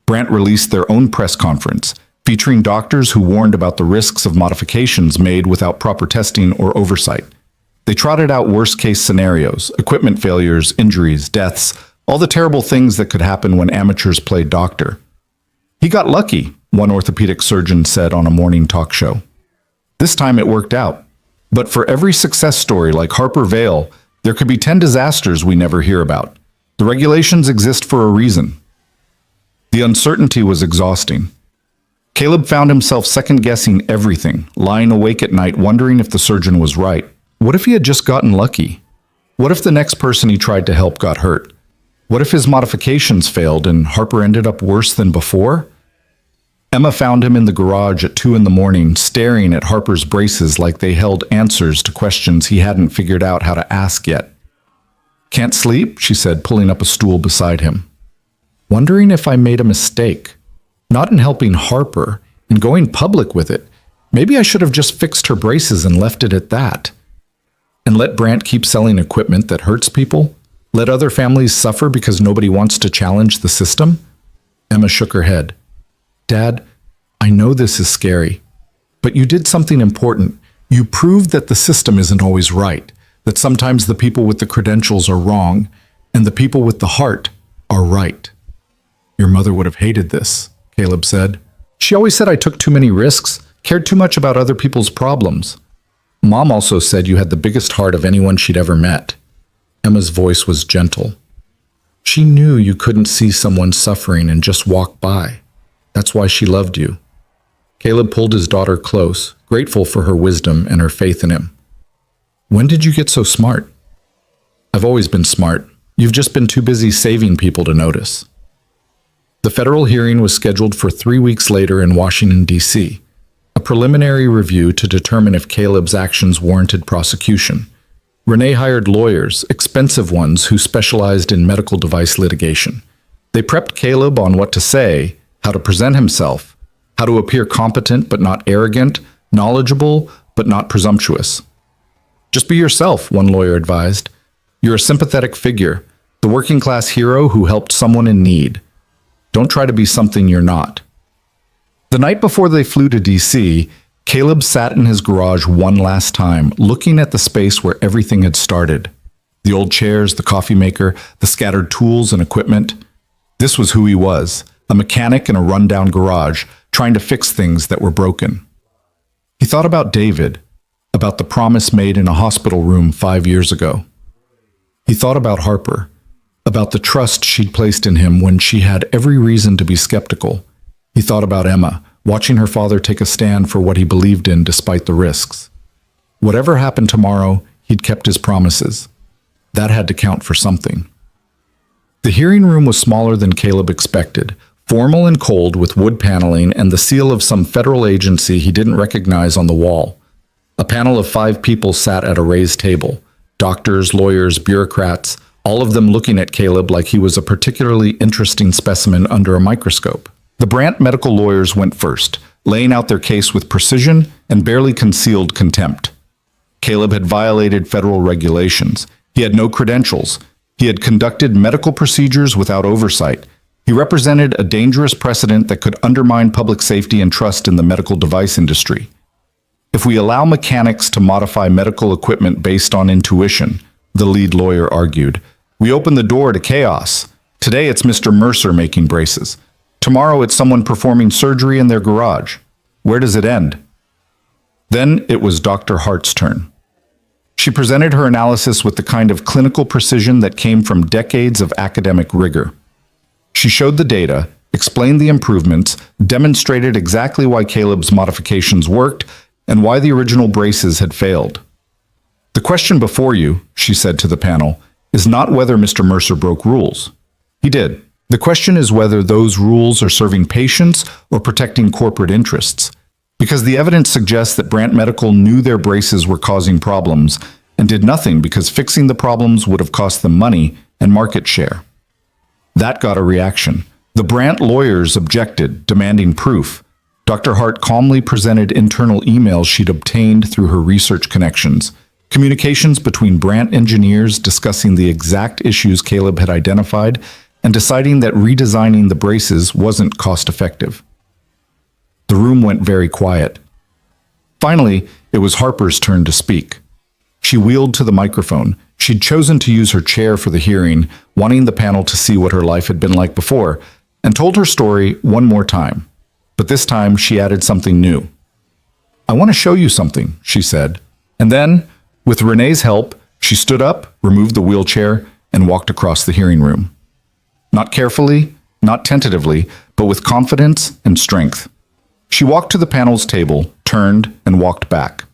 Brant released their own press conference, featuring doctors who warned about the risks of modifications made without proper testing or oversight. They trotted out worst-case scenarios: equipment failures, injuries, deaths, all the terrible things that could happen when amateurs played doctor. "He got lucky," one orthopedic surgeon said on a morning talk show. "This time it worked out. But for every success story like Harper Vale, there could be 10 disasters we never hear about. The regulations exist for a reason." The uncertainty was exhausting. Caleb found himself second-guessing everything, lying awake at night wondering if the surgeon was right. What if he had just gotten lucky? What if the next person he tried to help got hurt? What if his modifications failed and Harper ended up worse than before? Emma found him in the garage at 2 a.m, staring at Harper's braces like they held answers to questions he hadn't figured out how to ask yet. "Can't sleep?" she said, pulling up a stool beside him. "Wondering if I made a mistake. Not in helping Harper, in going public with it. Maybe I should have just fixed her braces and left it at that. And let Brant keep selling equipment that hurts people? Let other families suffer because nobody wants to challenge the system?" Emma shook her head. "Dad, I know this is scary, but you did something important. You proved that the system isn't always right. that sometimes the people with the credentials are wrong and the people with the heart are right. Your mother would have hated this, Caleb said. She always said I took too many risks, cared too much about other people's problems. Mom also said you had the biggest heart of anyone she'd ever met. Emma's voice was gentle. She knew you couldn't see someone suffering and just walk by. That's why she loved you. Caleb pulled his daughter close, grateful for her wisdom and her faith in him. When did you get so smart? I've always been smart. You've just been too busy saving people to notice. The federal hearing was scheduled for 3 weeks later in Washington, D.C., a preliminary review to determine if Caleb's actions warranted prosecution. Renee hired lawyers, expensive ones who specialized in medical device litigation. They prepped Caleb on what to say, how to present himself, how to appear competent but not arrogant, knowledgeable but not presumptuous. Just be yourself, one lawyer advised. You're a sympathetic figure, the working-class hero who helped someone in need. Don't try to be something you're not. The night before they flew to D.C., Caleb sat in his garage one last time, looking at the space where everything had started. The old chairs, the coffee maker, the scattered tools and equipment. This was who he was, a mechanic in a rundown garage, trying to fix things that were broken. He thought about David, about the promise made in a hospital room 5 years ago. He thought about Harper, about the trust she'd placed in him when she had every reason to be skeptical. He thought about Emma, watching her father take a stand for what he believed in despite the risks. Whatever happened tomorrow, he'd kept his promises. That had to count for something. The hearing room was smaller than Caleb expected, formal and cold with wood paneling and the seal of some federal agency he didn't recognize on the wall. A panel of 5 people sat at a raised table. Doctors, lawyers, bureaucrats, all of them looking at Caleb like he was a particularly interesting specimen under a microscope. The Brandt medical lawyers went first, laying out their case with precision and barely concealed contempt. Caleb had violated federal regulations. He had no credentials. He had conducted medical procedures without oversight. He represented a dangerous precedent that could undermine public safety and trust in the medical device industry. If we allow mechanics to modify medical equipment based on intuition, the lead lawyer argued, we open the door to chaos. Today it's Mr. Mercer making braces. Tomorrow it's someone performing surgery in their garage. Where does it end? Then it was Dr. Hart's turn. She presented her analysis with the kind of clinical precision that came from decades of academic rigor. She showed the data, explained the improvements, demonstrated exactly why Caleb's modifications worked, and why the original braces had failed. The question before you, she said to the panel, is not whether Mr. Mercer broke rules. He did. The question is whether those rules are serving patients or protecting corporate interests. Because the evidence suggests that Brandt Medical knew their braces were causing problems and did nothing because fixing the problems would have cost them money and market share. That got a reaction. The Brandt lawyers objected, demanding proof. Dr. Hart calmly presented internal emails she'd obtained through her research connections, communications between Brandt engineers discussing the exact issues Caleb had identified and deciding that redesigning the braces wasn't cost-effective. The room went very quiet. Finally, it was Harper's turn to speak. She wheeled to the microphone. She'd chosen to use her chair for the hearing, wanting the panel to see what her life had been like before, and told her story one more time. But this time, she added something new. I want to show you something, she said. And then, with Renee's help, she stood up, removed the wheelchair, and walked across the hearing room. Not carefully, not tentatively, but with confidence and strength. She walked to the panel's table, turned, and walked back.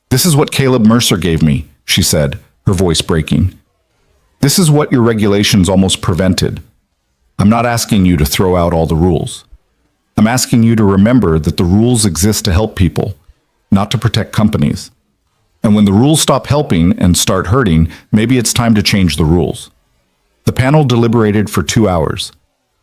This is what Caleb Mercer gave me, she said, her voice breaking. This is what your regulations almost prevented. I'm not asking you to throw out all the rules. I'm asking you to remember that the rules exist to help people, not to protect companies. And when the rules stop helping and start hurting, maybe it's time to change the rules. The panel deliberated for 2 hours.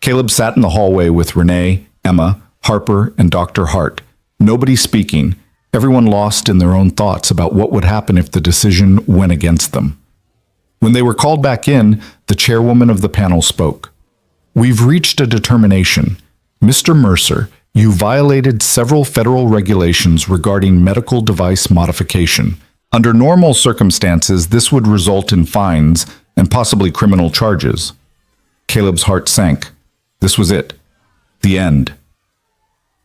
Caleb sat in the hallway with Renee, Emma, Harper, and Dr. Hart. Nobody speaking, everyone lost in their own thoughts about what would happen if the decision went against them. When they were called back in, the chairwoman of the panel spoke. We've reached a determination. Mr. Mercer, you violated several federal regulations regarding medical device modification. Under normal circumstances, this would result in fines and possibly criminal charges. Caleb's heart sank. This was it. The end.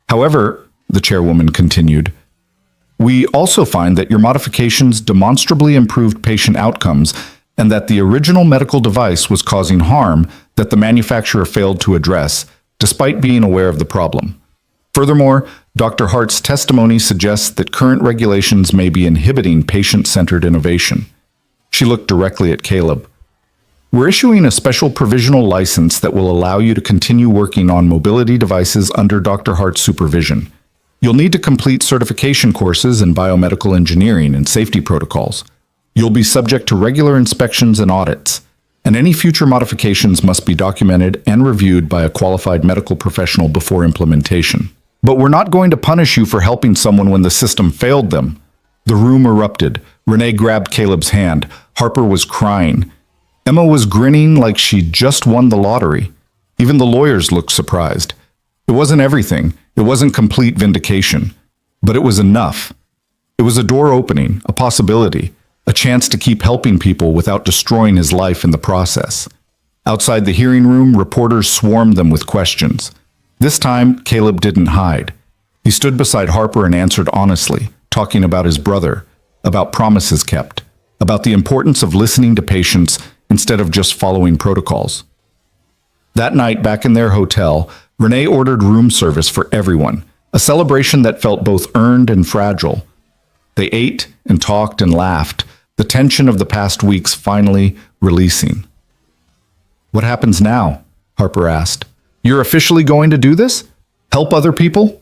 However, the chairwoman continued, we also find that your modifications demonstrably improved patient outcomes and that the original medical device was causing harm that the manufacturer failed to address, despite being aware of the problem. Furthermore, Dr. Hart's testimony suggests that current regulations may be inhibiting patient-centered innovation. She looked directly at Caleb. We're issuing a special provisional license that will allow you to continue working on mobility devices under Dr. Hart's supervision. You'll need to complete certification courses in biomedical engineering and safety protocols. You'll be subject to regular inspections and audits, and any future modifications must be documented and reviewed by a qualified medical professional before implementation. But we're not going to punish you for helping someone when the system failed them. The room erupted. Renee grabbed Caleb's hand. Harper was crying. Emma was grinning like she'd just won the lottery. Even the lawyers looked surprised. It wasn't everything. It wasn't complete vindication. But it was enough. It was a door opening, a possibility, a chance to keep helping people without destroying his life in the process. Outside the hearing room, reporters swarmed them with questions. This time, Caleb didn't hide. He stood beside Harper and answered honestly, talking about his brother, about promises kept, about the importance of listening to patients instead of just following protocols. That night, back in their hotel, Renee ordered room service for everyone, a celebration that felt both earned and fragile. They ate and talked and laughed, the tension of the past weeks finally releasing. What happens now? Harper asked. You're officially going to do this? Help other people?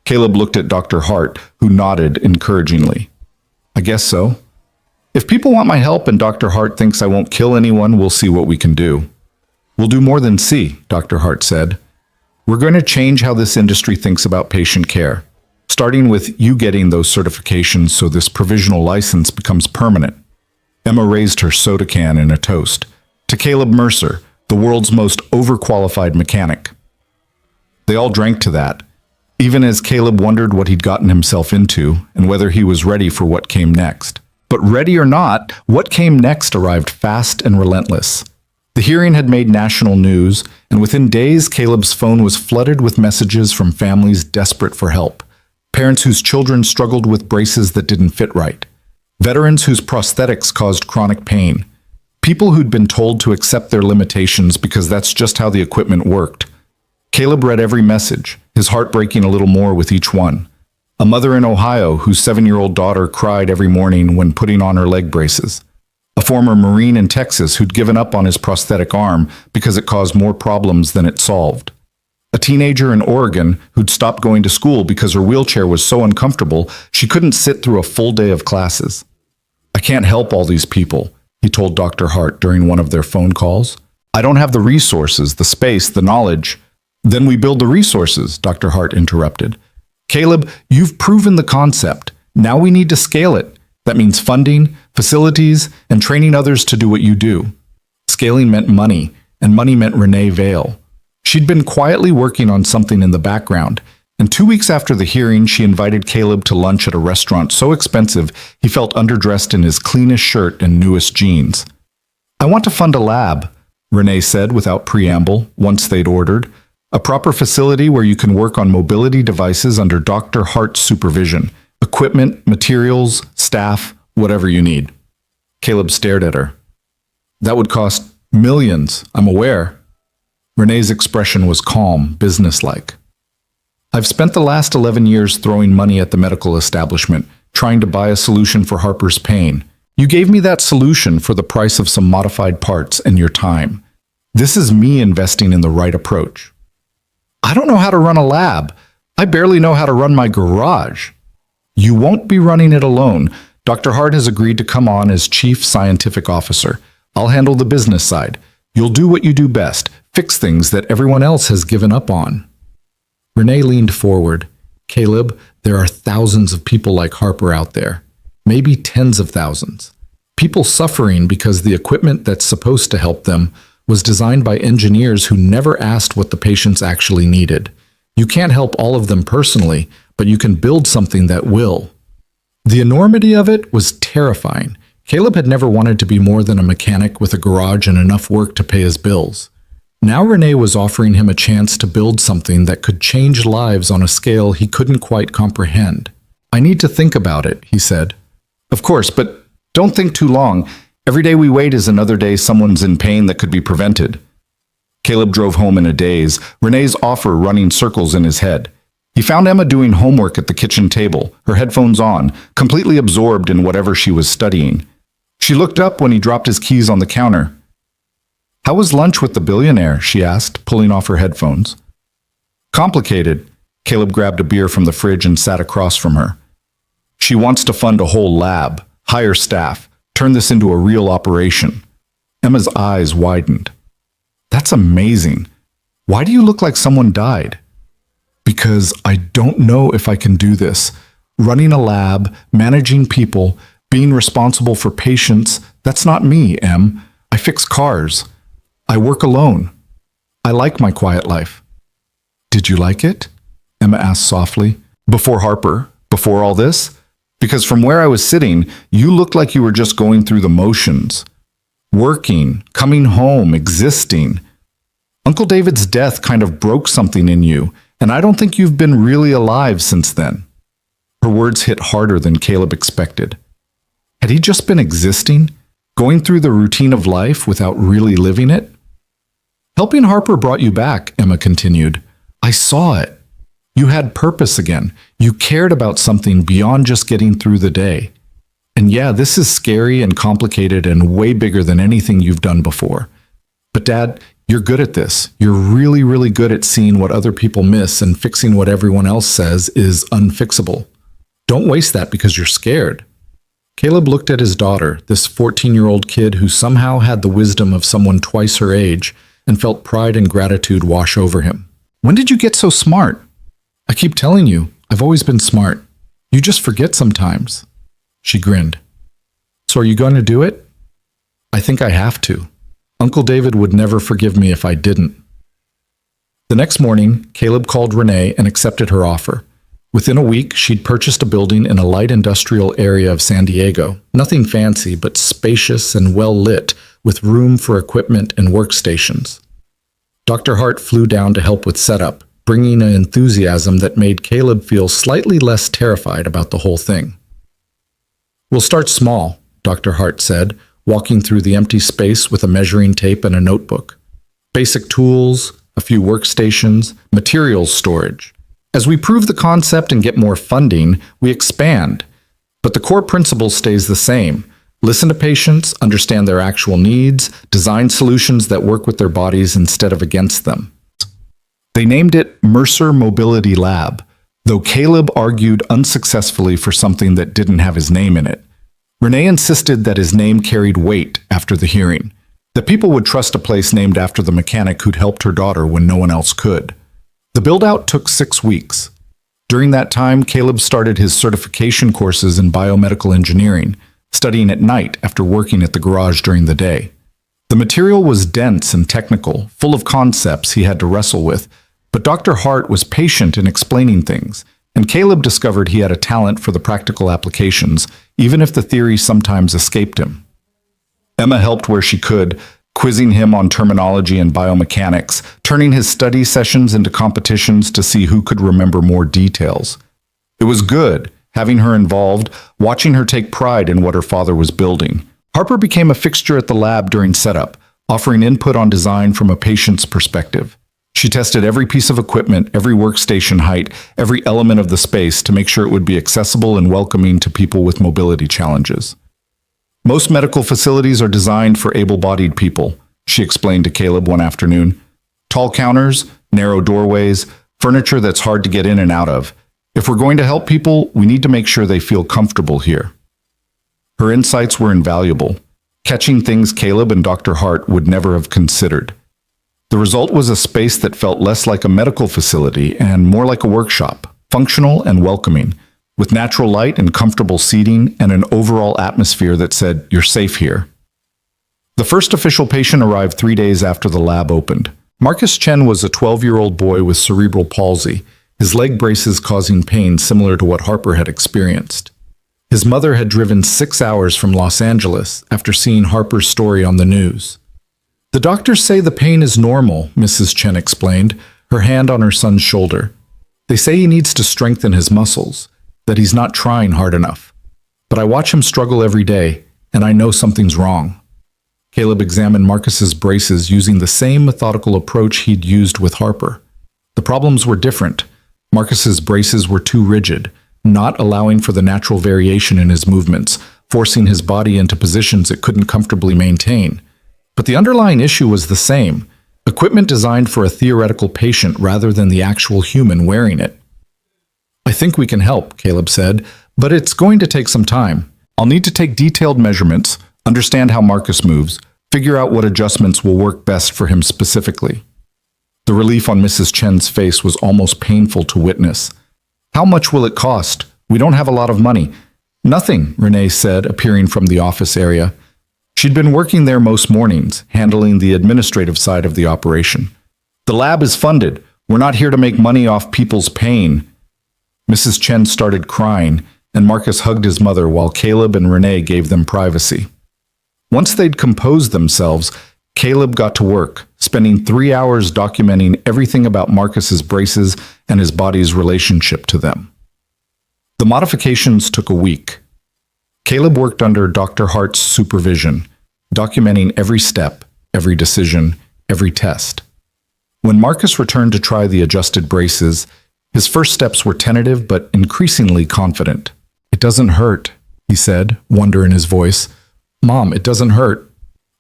Caleb looked at Dr. Hart, who nodded encouragingly. I guess so. If people want my help and Dr. Hart thinks I won't kill anyone, we'll see what we can do. We'll do more than see, Dr. Hart said. We're going to change how this industry thinks about patient care, starting with you getting those certifications so this provisional license becomes permanent. Emma raised her soda can in a toast. To Caleb Mercer, the world's most overqualified mechanic. They all drank to that, even as Caleb wondered what he'd gotten himself into and whether he was ready for what came next. But ready or not, what came next arrived fast and relentless. The hearing had made national news, and within days, Caleb's phone was flooded with messages from families desperate for help. Parents whose children struggled with braces that didn't fit right. Veterans whose prosthetics caused chronic pain. People who'd been told to accept their limitations because that's just how the equipment worked. Caleb read every message, his heart breaking a little more with each one. A mother in Ohio whose 7-year-old daughter cried every morning when putting on her leg braces. A former Marine in Texas who'd given up on his prosthetic arm because it caused more problems than it solved. A teenager in Oregon who'd stopped going to school because her wheelchair was so uncomfortable she couldn't sit through a full day of classes. I can't help all these people, he told Dr. Hart during one of their phone calls. I don't have the resources, the space, the knowledge. Then we build the resources, Dr. Hart interrupted. Caleb, you've proven the concept. Now we need to scale it. That means funding, facilities, and training others to do what you do. Scaling meant money, and money meant Renee Vale. She'd been quietly working on something in the background, and 2 weeks after the hearing, she invited Caleb to lunch at a restaurant so expensive he felt underdressed in his cleanest shirt and newest jeans. I want to fund a lab, Renee said without preamble, once they'd ordered. A proper facility where you can work on mobility devices under Dr. Hart's supervision. Equipment, materials, staff, whatever you need. Caleb stared at her. That would cost millions, I'm aware. Renee's expression was calm, businesslike. I've spent the last 11 years throwing money at the medical establishment, trying to buy a solution for Harper's pain. You gave me that solution for the price of some modified parts and your time. This is me investing in the right approach. I don't know how to run a lab. I barely know how to run my garage. You won't be running it alone. Dr. Hart has agreed to come on as Chief Scientific Officer. I'll handle the business side. You'll do what you do best, fix things that everyone else has given up on. Renee leaned forward. Caleb, there are thousands of people like Harper out there. Maybe tens of thousands. People suffering because the equipment that's supposed to help them was designed by engineers who never asked what the patients actually needed. You can't help all of them personally, but you can build something that will. The enormity of it was terrifying. Caleb had never wanted to be more than a mechanic with a garage and enough work to pay his bills. Now Renee was offering him a chance to build something that could change lives on a scale he couldn't quite comprehend. "I need to think about it," he said. "Of course, but don't think too long. Every day we wait is another day someone's in pain that could be prevented." Caleb drove home in a daze, Renee's offer running circles in his head. He found Emma doing homework at the kitchen table, her headphones on, completely absorbed in whatever she was studying. She looked up when he dropped his keys on the counter. "How was lunch with the billionaire?" she asked, pulling off her headphones. "Complicated." Caleb grabbed a beer from the fridge and sat across from her. "She wants to fund a whole lab, hire staff, turn this into a real operation." Emma's eyes widened. "That's amazing. Why do you look like someone died?" "Because I don't know if I can do this. Running a lab, managing people, being responsible for patients, that's not me, Em. I fix cars. I work alone. I like my quiet life." "Did you like it?" Emma asked softly. "Before Harper? Before all this? Because from where I was sitting, you looked like you were just going through the motions. Working, coming home, existing. Uncle David's death kind of broke something in you, and I don't think you've been really alive since then." Her words hit harder than Caleb expected. Had he just been existing, going through the routine of life without really living it? "Helping Harper brought you back," Emma continued. "I saw it. You had purpose again. You cared about something beyond just getting through the day. And yeah, this is scary and complicated and way bigger than anything you've done before. But Dad, you're good at this. You're really, really good at seeing what other people miss and fixing what everyone else says is unfixable. Don't waste that because you're scared." Caleb looked at his daughter, this 14-year-old kid who somehow had the wisdom of someone twice her age, and felt pride and gratitude wash over him. "When did you get so smart?" "I keep telling you, I've always been smart. You just forget sometimes." She grinned. "So are you going to do it?" "I think I have to. Uncle David would never forgive me if I didn't." The next morning, Caleb called Renee and accepted her offer. Within a week, she'd purchased a building in a light industrial area of San Diego. Nothing fancy, but spacious and well lit, with room for equipment and workstations. Dr. Hart flew down to help with setup, bringing an enthusiasm that made Caleb feel slightly less terrified about the whole thing. "We'll start small," Dr. Hart said, walking through the empty space with a measuring tape and a notebook. "Basic tools, a few workstations, materials storage. As we prove the concept and get more funding, we expand. But the core principle stays the same. Listen to patients, understand their actual needs, design solutions that work with their bodies instead of against them." They named it Mercer Mobility Lab, though Caleb argued unsuccessfully for something that didn't have his name in it. Renee insisted that his name carried weight after the hearing, that people would trust a place named after the mechanic who'd helped her daughter when no one else could. The build-out took 6 weeks. During that time, Caleb started his certification courses in biomedical engineering, studying at night after working at the garage during the day. The material was dense and technical, full of concepts he had to wrestle with, but Dr. Hart was patient in explaining things, and Caleb discovered he had a talent for the practical applications, even if the theory sometimes escaped him. Emma helped where she could, quizzing him on terminology and biomechanics, turning his study sessions into competitions to see who could remember more details. It was good, having her involved, watching her take pride in what her father was building. Harper became a fixture at the lab during setup, offering input on design from a patient's perspective. She tested every piece of equipment, every workstation height, every element of the space to make sure it would be accessible and welcoming to people with mobility challenges. "Most medical facilities are designed for able-bodied people," she explained to Caleb one afternoon. "Tall counters, narrow doorways, furniture that's hard to get in and out of. If we're going to help people, we need to make sure they feel comfortable here." Her insights were invaluable, catching things Caleb and Dr. Hart would never have considered. The result was a space that felt less like a medical facility and more like a workshop, functional and welcoming, with natural light and comfortable seating and an overall atmosphere that said, "You're safe here." The first official patient arrived 3 days after the lab opened. Marcus Chen was a 12-year-old boy with cerebral palsy, his leg braces causing pain similar to what Harper had experienced. His mother had driven 6 hours from Los Angeles after seeing Harper's story on the news. The doctors say the pain is normal, Mrs. Chen explained, her hand on her son's shoulder. They say he needs to strengthen his muscles, that he's not trying hard enough. But I watch him struggle every day, and I know something's wrong. Caleb examined Marcus's braces using the same methodical approach he'd used with Harper. The problems were different. Marcus's braces were too rigid, not allowing for the natural variation in his movements, forcing his body into positions it couldn't comfortably maintain. But the underlying issue was the same: equipment designed for a theoretical patient rather than the actual human wearing it. I think we can help, Caleb said, but it's going to take some time. I'll need to take detailed measurements, understand how Marcus moves, figure out what adjustments will work best for him specifically. The relief on Mrs. Chen's face was almost painful to witness. How much will it cost? We don't have a lot of money. Nothing, Renee said, appearing from the office area. She'd been working there most mornings, handling the administrative side of the operation. The lab is funded. We're not here to make money off people's pain. Mrs. Chen started crying, and Marcus hugged his mother while Caleb and Renee gave them privacy. Once they'd composed themselves, Caleb got to work, spending 3 hours documenting everything about Marcus's braces and his body's relationship to them. The modifications took a week. Caleb worked under Dr. Hart's supervision, documenting every step, every decision, every test. When Marcus returned to try the adjusted braces, his first steps were tentative but increasingly confident. "It doesn't hurt," he said, wonder in his voice. "Mom, it doesn't hurt."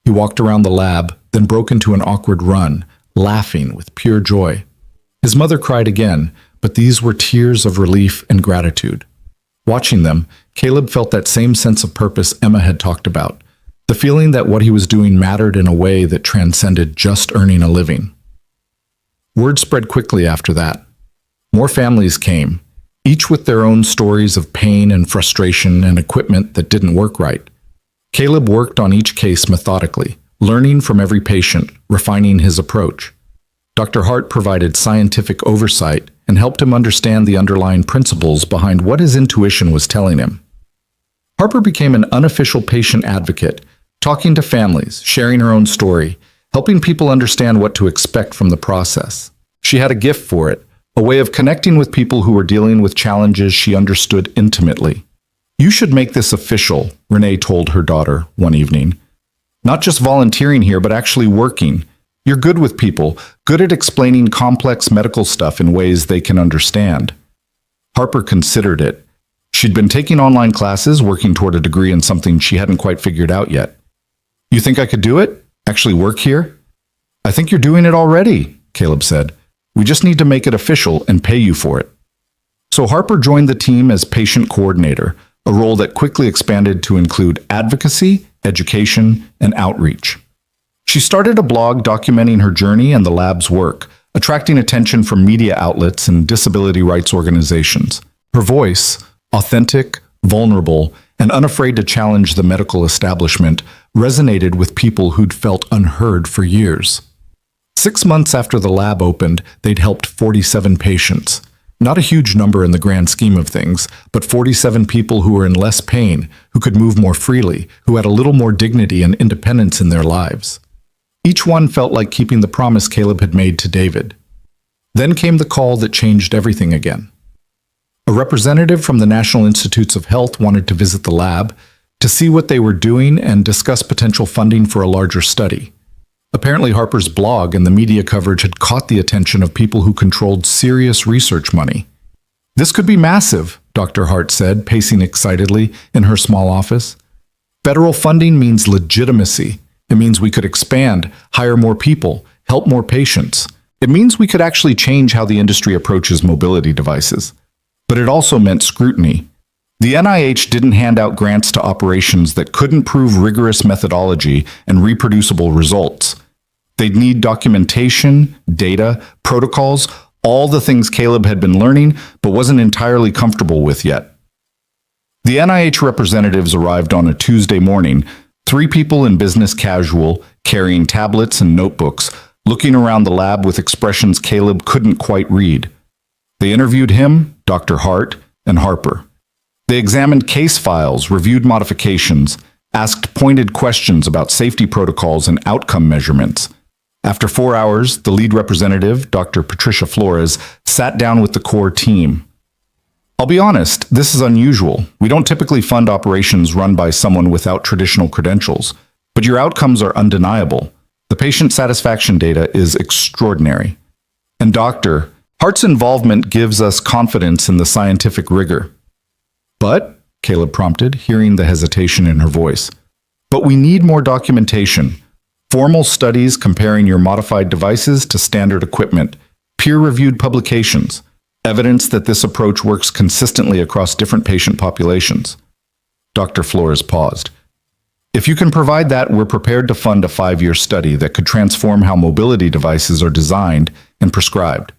He walked around the lab, then broke into an awkward run, laughing with pure joy. His mother cried again, but these were tears of relief and gratitude. Watching them, Caleb felt that same sense of purpose Emma had talked about, the feeling that what he was doing mattered in a way that transcended just earning a living. Word spread quickly after that. More families came, each with their own stories of pain and frustration and equipment that didn't work right. Caleb worked on each case methodically, learning from every patient, refining his approach. Dr. Hart provided scientific oversight and helped him understand the underlying principles behind what his intuition was telling him. Harper became an unofficial patient advocate, talking to families, sharing her own story, helping people understand what to expect from the process. She had a gift for it, a way of connecting with people who were dealing with challenges she understood intimately. "You should make this official," Renee told her daughter one evening. "Not just volunteering here, but actually working. You're good with people, good at explaining complex medical stuff in ways they can understand." Harper considered it. She'd been taking online classes, working toward a degree in something she hadn't quite figured out yet. "You think I could do it? Actually work here?" "I think you're doing it already," Caleb said. "We just need to make it official and pay you for it." So Harper joined the team as patient coordinator, a role that quickly expanded to include advocacy, education, and outreach. She started a blog documenting her journey and the lab's work, attracting attention from media outlets and disability rights organizations. Her voice, authentic, vulnerable, and unafraid to challenge the medical establishment, resonated with people who'd felt unheard for years. 6 months after the lab opened, they'd helped 47 patients. Not a huge number in the grand scheme of things, but 47 people who were in less pain, who could move more freely, who had a little more dignity and independence in their lives. Each one felt like keeping the promise Caleb had made to David. Then came the call that changed everything again. A representative from the National Institutes of Health wanted to visit the lab to see what they were doing and discuss potential funding for a larger study. Apparently Harper's blog and the media coverage had caught the attention of people who controlled serious research money. "This could be massive," Dr. Hart said, pacing excitedly in her small office. "Federal funding means legitimacy. It means we could expand, hire more people, help more patients. It means we could actually change how the industry approaches mobility devices. But it also meant scrutiny. The NIH didn't hand out grants to operations that couldn't prove rigorous methodology and reproducible results. They'd need documentation, data, protocols, all the things Caleb had been learning but wasn't entirely comfortable with yet. The NIH representatives arrived on a Tuesday morning, 3 people in business casual, carrying tablets and notebooks, looking around the lab with expressions Caleb couldn't quite read. They interviewed him, Dr. Hart, and Harper. They examined case files, reviewed modifications, asked pointed questions about safety protocols and outcome measurements. After 4 hours, the lead representative, Dr. Patricia Flores, sat down with the core team. I'll be honest, this is unusual. We don't typically fund operations run by someone without traditional credentials, but your outcomes are undeniable. The patient satisfaction data is extraordinary. And Dr. Hart's involvement gives us confidence in the scientific rigor. But, Caleb prompted, hearing the hesitation in her voice, but we need more documentation. Formal studies comparing your modified devices to standard equipment, peer-reviewed publications, evidence that this approach works consistently across different patient populations. Dr. Flores paused. If you can provide that, we're prepared to fund a 5-year study that could transform how mobility devices are designed and prescribed.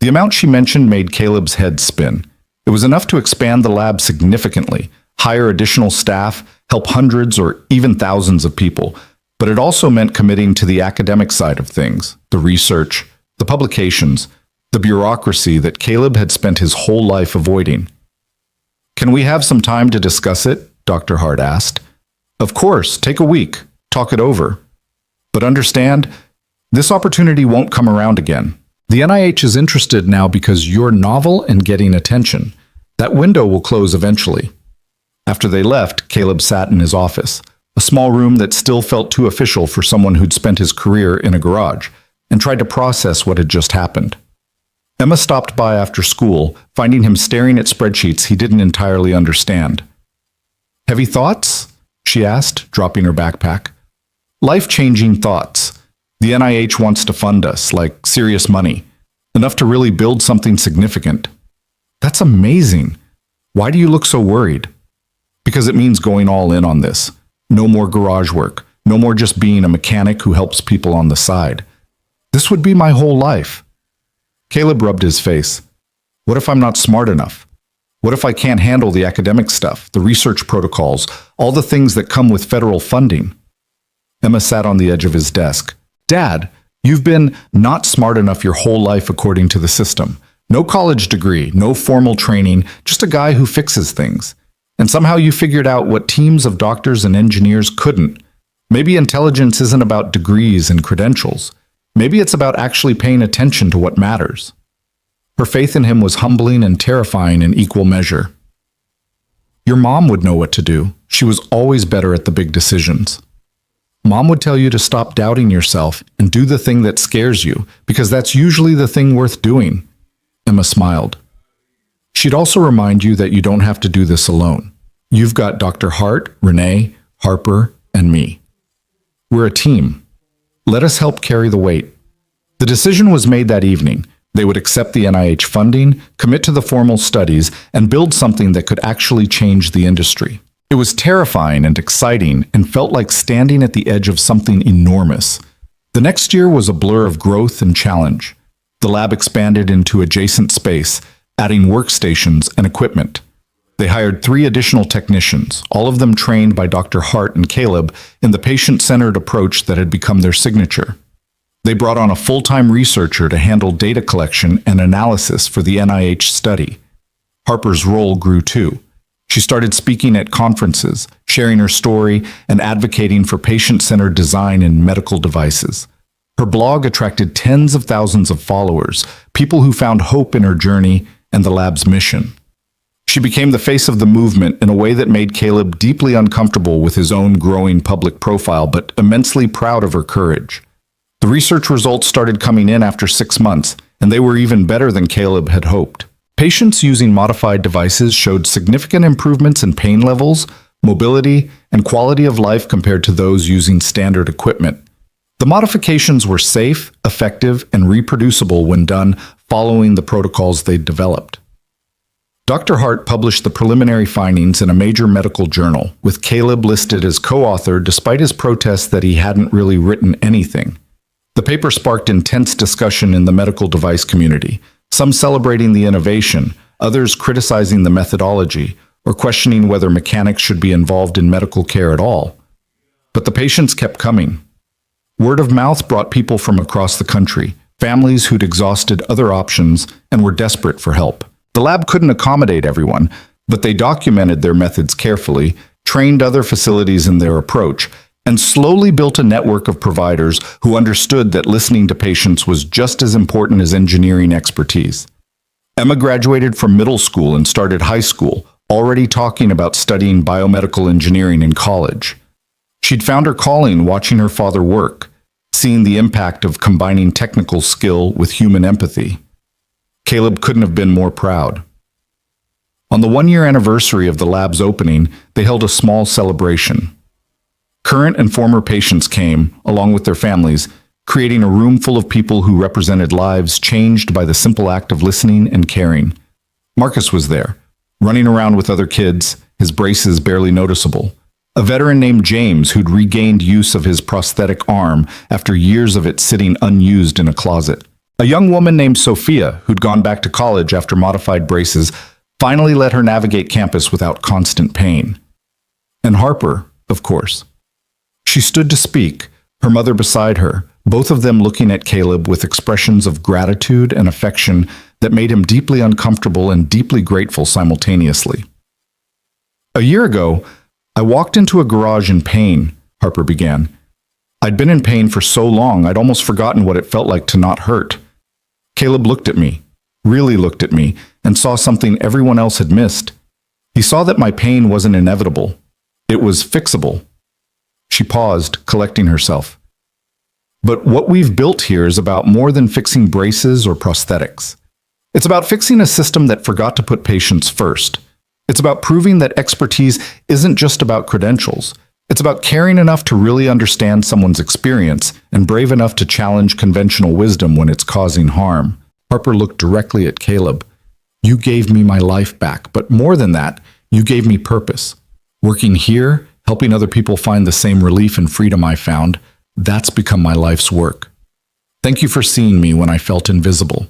The amount she mentioned made Caleb's head spin. It was enough to expand the lab significantly, hire additional staff, help hundreds or even thousands of people, but it also meant committing to the academic side of things, the research, the publications, the bureaucracy that Caleb had spent his whole life avoiding. Can we have some time to discuss it? Dr. Hart asked. Of course, take a week, talk it over. But understand, this opportunity won't come around again. The NIH is interested now because you're novel and getting attention. That window will close eventually. After they left, Caleb sat in his office, a small room that still felt too official for someone who'd spent his career in a garage, and tried to process what had just happened. Emma stopped by after school, finding him staring at spreadsheets he didn't entirely understand. Heavy thoughts? She asked, dropping her backpack. Life-changing thoughts. The NIH wants to fund us, like serious money, enough to really build something significant. That's amazing. Why do you look so worried? Because it means going all in on this. No more garage work. No more just being a mechanic who helps people on the side. This would be my whole life. Caleb rubbed his face. What if I'm not smart enough? What if I can't handle the academic stuff, the research protocols, all the things that come with federal funding? Emma sat on the edge of his desk. Dad, you've been not smart enough your whole life according to the system. No college degree, no formal training, just a guy who fixes things. And somehow you figured out what teams of doctors and engineers couldn't. Maybe intelligence isn't about degrees and credentials. Maybe it's about actually paying attention to what matters. Her faith in him was humbling and terrifying in equal measure. Your mom would know what to do. She was always better at the big decisions. Mom would tell you to stop doubting yourself and do the thing that scares you, because that's usually the thing worth doing. Emma smiled. She'd also remind you that you don't have to do this alone. You've got Dr. Hart, Renee, Harper, and me. We're a team. Let us help carry the weight. The decision was made that evening. They would accept the NIH funding, commit to the formal studies, and build something that could actually change the industry. It was terrifying and exciting and felt like standing at the edge of something enormous. The next year was a blur of growth and challenge. The lab expanded into adjacent space, adding workstations and equipment. They hired 3 additional technicians, all of them trained by Dr. Hart and Caleb in the patient-centered approach that had become their signature. They brought on a full-time researcher to handle data collection and analysis for the NIH study. Harper's role grew too. She started speaking at conferences, sharing her story, and advocating for patient-centered design in medical devices. Her blog attracted tens of thousands of followers, people who found hope in her journey and the lab's mission. She became the face of the movement in a way that made Caleb deeply uncomfortable with his own growing public profile, but immensely proud of her courage. The research results started coming in after 6 months, and they were even better than Caleb had hoped. Patients using modified devices showed significant improvements in pain levels, mobility, and quality of life compared to those using standard equipment. The modifications were safe, effective, and reproducible when done following the protocols they'd developed. Dr. Hart published the preliminary findings in a major medical journal, with Caleb listed as co-author despite his protests that he hadn't really written anything. The paper sparked intense discussion in the medical device community, some celebrating the innovation, others criticizing the methodology, or questioning whether mechanics should be involved in medical care at all. But the patients kept coming. Word of mouth brought people from across the country, families who'd exhausted other options and were desperate for help. The lab couldn't accommodate everyone, But they documented their methods carefully, trained other facilities in their approach, and slowly built a network of providers who understood that listening to patients was just as important as engineering expertise. Emma graduated from middle school and started high school, already talking about studying biomedical engineering in college. She'd found her calling watching her father work, seeing the impact of combining technical skill with human empathy. Caleb couldn't have been more proud. On the one-year anniversary of the lab's opening, they held a small celebration. Current and former patients came, along with their families, creating a room full of people who represented lives changed by the simple act of listening and caring. Marcus was there, running around with other kids, his braces barely noticeable. A veteran named James who'd regained use of his prosthetic arm after years of it sitting unused in a closet. A young woman named Sophia, who'd gone back to college after modified braces, finally let her navigate campus without constant pain. And Harper, of course. She stood to speak, her mother beside her, both of them looking at Caleb with expressions of gratitude and affection that made him deeply uncomfortable and deeply grateful simultaneously. A year ago, I walked into a garage in pain, Harper began. I'd been in pain for so long I'd almost forgotten what it felt like to not hurt. Caleb looked at me, really looked at me, and saw something everyone else had missed. He saw that my pain wasn't inevitable. It was fixable. She paused, collecting herself. But what we've built here is about more than fixing braces or prosthetics. It's about fixing a system that forgot to put patients first. It's about proving that expertise isn't just about credentials. It's about caring enough to really understand someone's experience and brave enough to challenge conventional wisdom when it's causing harm. Harper looked directly at Caleb. You gave me my life back, but more than that, you gave me purpose. Working here, helping other people find the same relief and freedom I found, that's become my life's work. Thank you for seeing me when I felt invisible.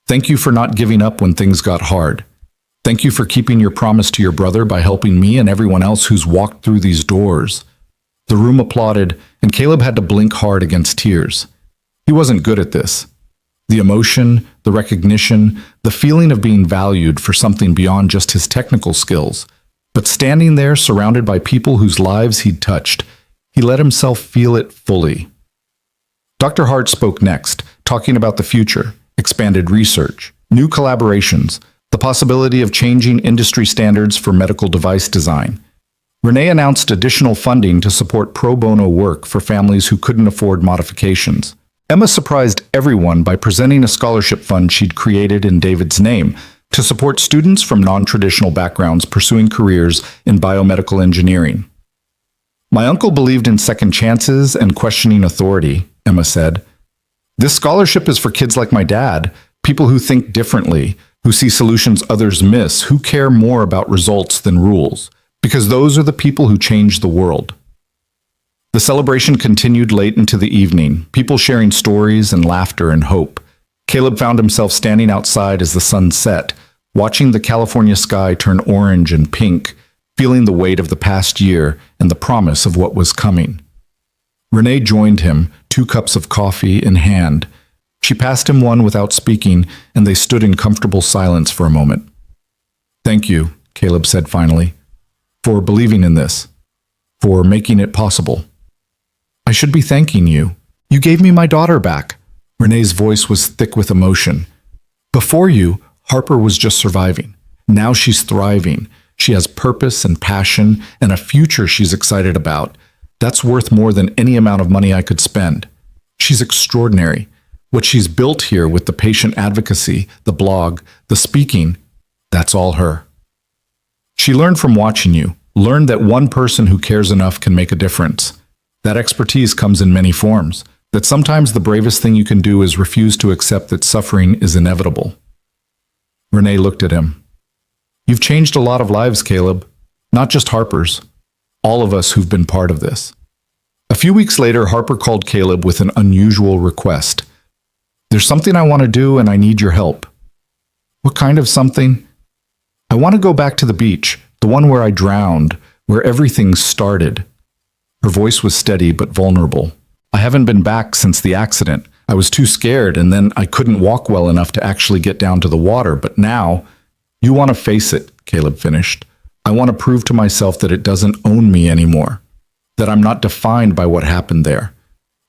Thank you for not giving up when things got hard. Thank you for keeping your promise to your brother by helping me and everyone else who's walked through these doors. The room applauded, and Caleb had to blink hard against tears. He wasn't good at this. The emotion, the recognition, the feeling of being valued for something beyond just his technical skills. But standing there surrounded by people whose lives he'd touched, he let himself feel it fully. Dr. Hart spoke next, talking about the future, expanded research, new collaborations, the possibility of changing industry standards for medical device design. Renee announced additional funding to support pro bono work for families who couldn't afford modifications. Emma surprised everyone by presenting a scholarship fund she'd created in David's name to support students from non-traditional backgrounds pursuing careers in biomedical engineering. My uncle believed in second chances and questioning authority, Emma said. This scholarship is for kids like my dad, people who think differently, who see solutions others miss, who care more about results than rules, because those are the people who change the world. The celebration continued late into the evening, people sharing stories and laughter and hope. Caleb found himself standing outside as the sun set, watching the California sky turn orange and pink, feeling the weight of the past year and the promise of what was coming. Renee joined him, 2 cups of coffee in hand. She passed him one without speaking, and they stood in comfortable silence for a moment. Thank you, Caleb said finally, for believing in this, for making it possible. I should be thanking you. You gave me my daughter back. Renee's voice was thick with emotion. Before you, Harper was just surviving. Now she's thriving. She has purpose and passion and a future she's excited about. That's worth more than any amount of money I could spend. She's extraordinary. What she's built here with the patient advocacy, the blog, the speaking, that's all her. She learned from watching you, learned that one person who cares enough can make a difference. That expertise comes in many forms, that sometimes the bravest thing you can do is refuse to accept that suffering is inevitable. Renee looked at him. You've changed a lot of lives, Caleb. Not just Harper's. All of us who've been part of this. A few weeks later, Harper called Caleb with an unusual request. There's something I want to do and I need your help. What kind of something? I want to go back to the beach, the one where I drowned, where everything started. Her voice was steady but vulnerable. I haven't been back since the accident. I was too scared and then I couldn't walk well enough to actually get down to the water, but now, you want to face it, Caleb finished. I want to prove to myself that it doesn't own me anymore, that I'm not defined by what happened there,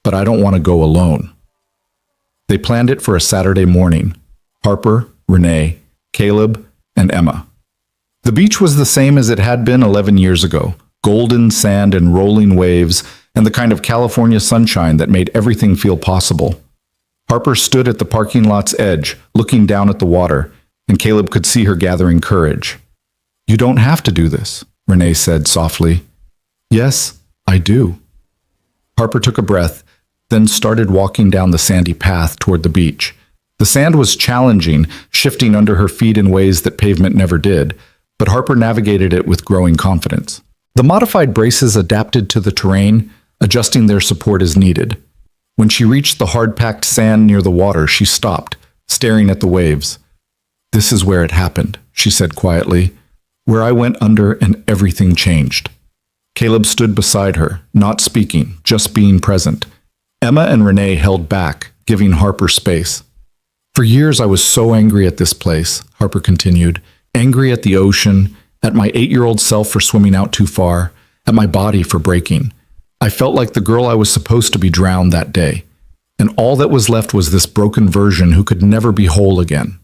but I don't want to go alone. They planned it for a Saturday morning. Harper, Renee, Caleb, and Emma. The beach was the same as it had been 11 years ago. Golden sand and rolling waves, and the kind of California sunshine that made everything feel possible. Harper stood at the parking lot's edge, looking down at the water, and Caleb could see her gathering courage. You don't have to do this, Renee said softly. Yes, I do. Harper took a breath, then started walking down the sandy path toward the beach. The sand was challenging, shifting under her feet in ways that pavement never did, but Harper navigated it with growing confidence. The modified braces adapted to the terrain, adjusting their support as needed. When she reached the hard-packed sand near the water, she stopped, staring at the waves. This is where it happened, she said quietly, where I went under and everything changed. Caleb stood beside her, not speaking, just being present. Emma and Renee held back, giving Harper space. For years I was so angry at this place, Harper continued, angry at the ocean, at my 8-year-old self for swimming out too far, at my body for breaking. I felt like the girl I was supposed to be drowned that day, and all that was left was this broken version who could never be whole again.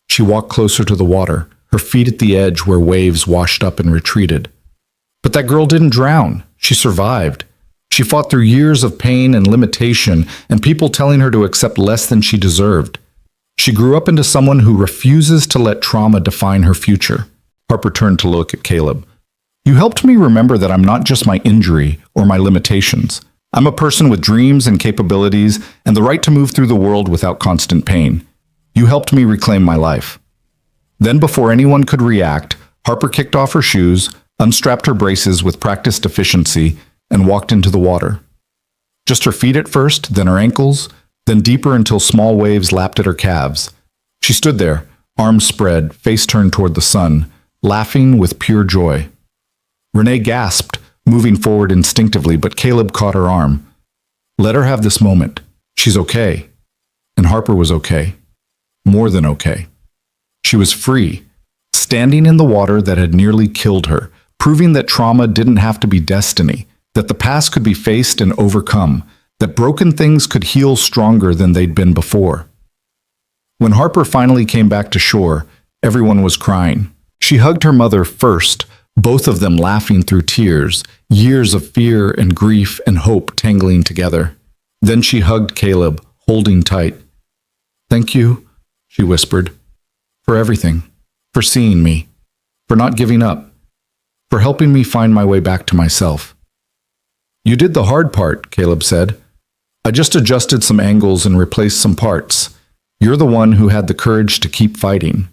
She walked closer to the water, her feet at the edge where waves washed up and retreated. But that girl didn't drown. She survived. She fought through years of pain and limitation and people telling her to accept less than she deserved. She grew up into someone who refuses to let trauma define her future. Harper turned to look at Caleb. You helped me remember that I'm not just my injury or my limitations. I'm a person with dreams and capabilities and the right to move through the world without constant pain. You helped me reclaim my life. Then, before anyone could react, Harper kicked off her shoes, unstrapped her braces with practiced efficiency, and walked into the water. Just her feet at first, then her ankles, then deeper until small waves lapped at her calves. She stood there, arms spread, face turned toward the sun, laughing with pure joy. Renee gasped, moving forward instinctively, but Caleb caught her arm. Let her have this moment. She's okay. And Harper was okay. More than okay. She was free, standing in the water that had nearly killed her, proving that trauma didn't have to be destiny, that the past could be faced and overcome, that broken things could heal stronger than they'd been before. When Harper finally came back to shore, everyone was crying. She hugged her mother first, both of them laughing through tears, years of fear and grief and hope tangling together. Then she hugged Caleb, holding tight. Thank you, she whispered, for everything, for seeing me, for not giving up, for helping me find my way back to myself. You did the hard part, Caleb said. I just adjusted some angles and replaced some parts. You're the one who had the courage to keep fighting.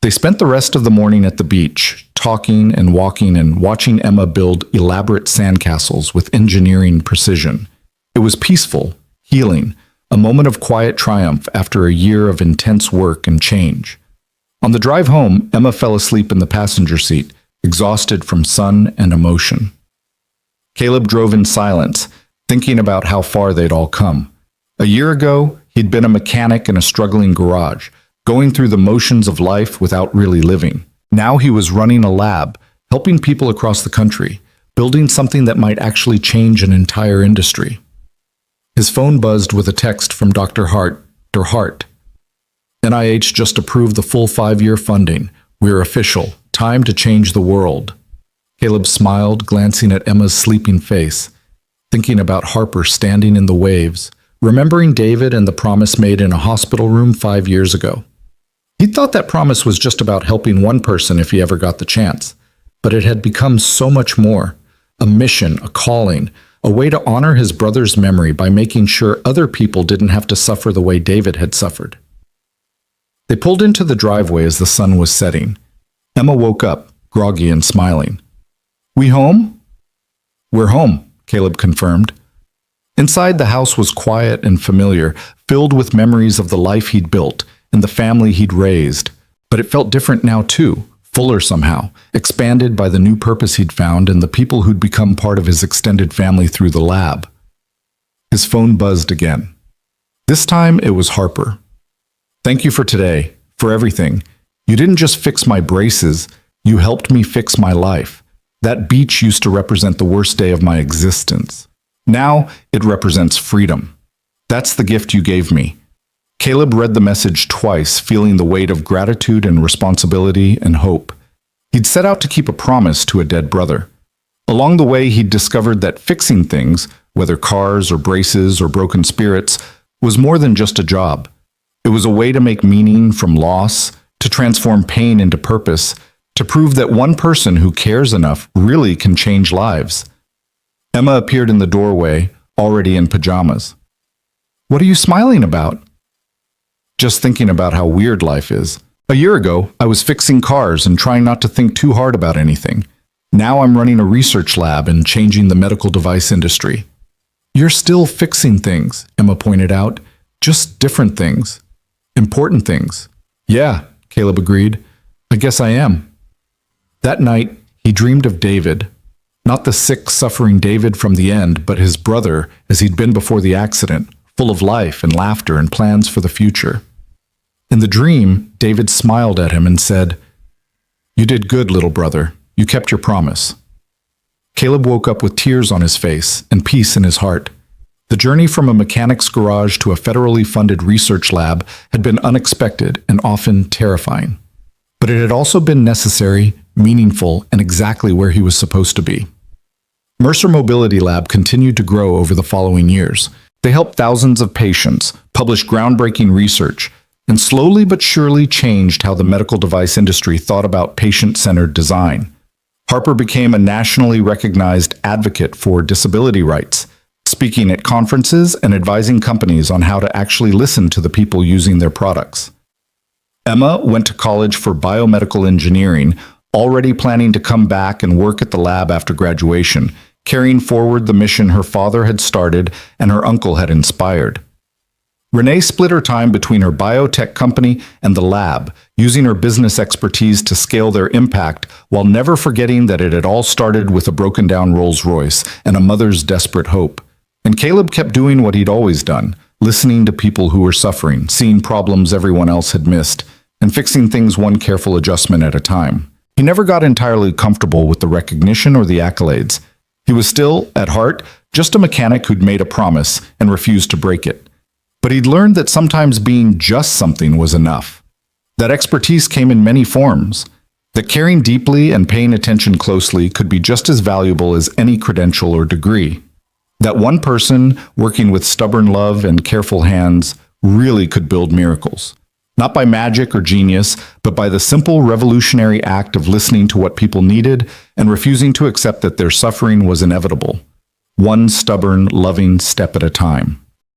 They spent the rest of the morning at the beach, talking and walking and watching Emma build elaborate sandcastles with engineering precision. It was peaceful, healing, a moment of quiet triumph after a year of intense work and change. On the drive home, Emma fell asleep in the passenger seat, exhausted from sun and emotion. Caleb drove in silence, thinking about how far they'd all come. A year ago, he'd been a mechanic in a struggling garage, going through the motions of life without really living. Now he was running a lab, helping people across the country, building something that might actually change an entire industry. His phone buzzed with a text from Dr. Hart. Dr. Hart. NIH just approved the full 5-year funding. We're official. Time to change the world. Caleb smiled, glancing at Emma's sleeping face, thinking about Harper standing in the waves, remembering David and the promise made in a hospital room 5 years ago. He thought that promise was just about helping one person if he ever got the chance, but it had become so much more. A mission, a calling, a way to honor his brother's memory by making sure other people didn't have to suffer the way David had suffered. They pulled into the driveway as the sun was setting. Emma woke up, groggy and smiling. We home? We're home, Caleb confirmed. Inside, the house was quiet and familiar, filled with memories of the life he'd built and the family he'd raised. But it felt different now too, fuller somehow, expanded by the new purpose he'd found and the people who'd become part of his extended family through the lab. His phone buzzed again. This time it was Harper. Thank you for today, for everything. You didn't just fix my braces, You helped me fix my life. That beach used to represent the worst day of my existence. Now it represents freedom. That's the gift you gave me." Caleb read the message twice, feeling the weight of gratitude and responsibility and hope. He'd set out to keep a promise to a dead brother. Along the way, he'd discovered that fixing things, whether cars or braces or broken spirits, was more than just a job. It was a way to make meaning from loss, to transform pain into purpose, to prove that one person who cares enough really can change lives. Emma appeared in the doorway, already in pajamas. "What are you smiling about?" "Just thinking about how weird life is. A year ago, I was fixing cars and trying not to think too hard about anything. Now I'm running a research lab and changing the medical device industry." "You're still fixing things," Emma pointed out. "Just different things. Important things." "Yeah," Caleb agreed. "I guess I am." That night, he dreamed of David. Not the sick, suffering David from the end, but his brother as he'd been before the accident, full of life and laughter and plans for the future. In the dream, David smiled at him and said, "You did good, little brother. You kept your promise." Caleb woke up with tears on his face and peace in his heart. The journey from a mechanic's garage to a federally funded research lab had been unexpected and often terrifying. But it had also been necessary, meaningful, and exactly where he was supposed to be. Mercer Mobility Lab continued to grow over the following years. They helped thousands of patients, published groundbreaking research, and slowly but surely changed how the medical device industry thought about patient-centered design. Harper became a nationally recognized advocate for disability rights, speaking at conferences and advising companies on how to actually listen to the people using their products. Emma went to college for biomedical engineering, already planning to come back and work at the lab after graduation, carrying forward the mission her father had started and her uncle had inspired. Renee split her time between her biotech company and the lab, using her business expertise to scale their impact while never forgetting that it had all started with a broken-down Rolls-Royce and a mother's desperate hope. And Caleb kept doing what he'd always done, listening to people who were suffering, seeing problems everyone else had missed, and fixing things one careful adjustment at a time. He never got entirely comfortable with the recognition or the accolades. He was still, at heart, just a mechanic who'd made a promise and refused to break it. But he'd learned that sometimes being just something was enough. That expertise came in many forms. That caring deeply and paying attention closely could be just as valuable as any credential or degree. That one person, working with stubborn love and careful hands, really could build miracles. Not by magic or genius, but by the simple revolutionary act of listening to what people needed and refusing to accept that their suffering was inevitable. One stubborn, loving step at a time.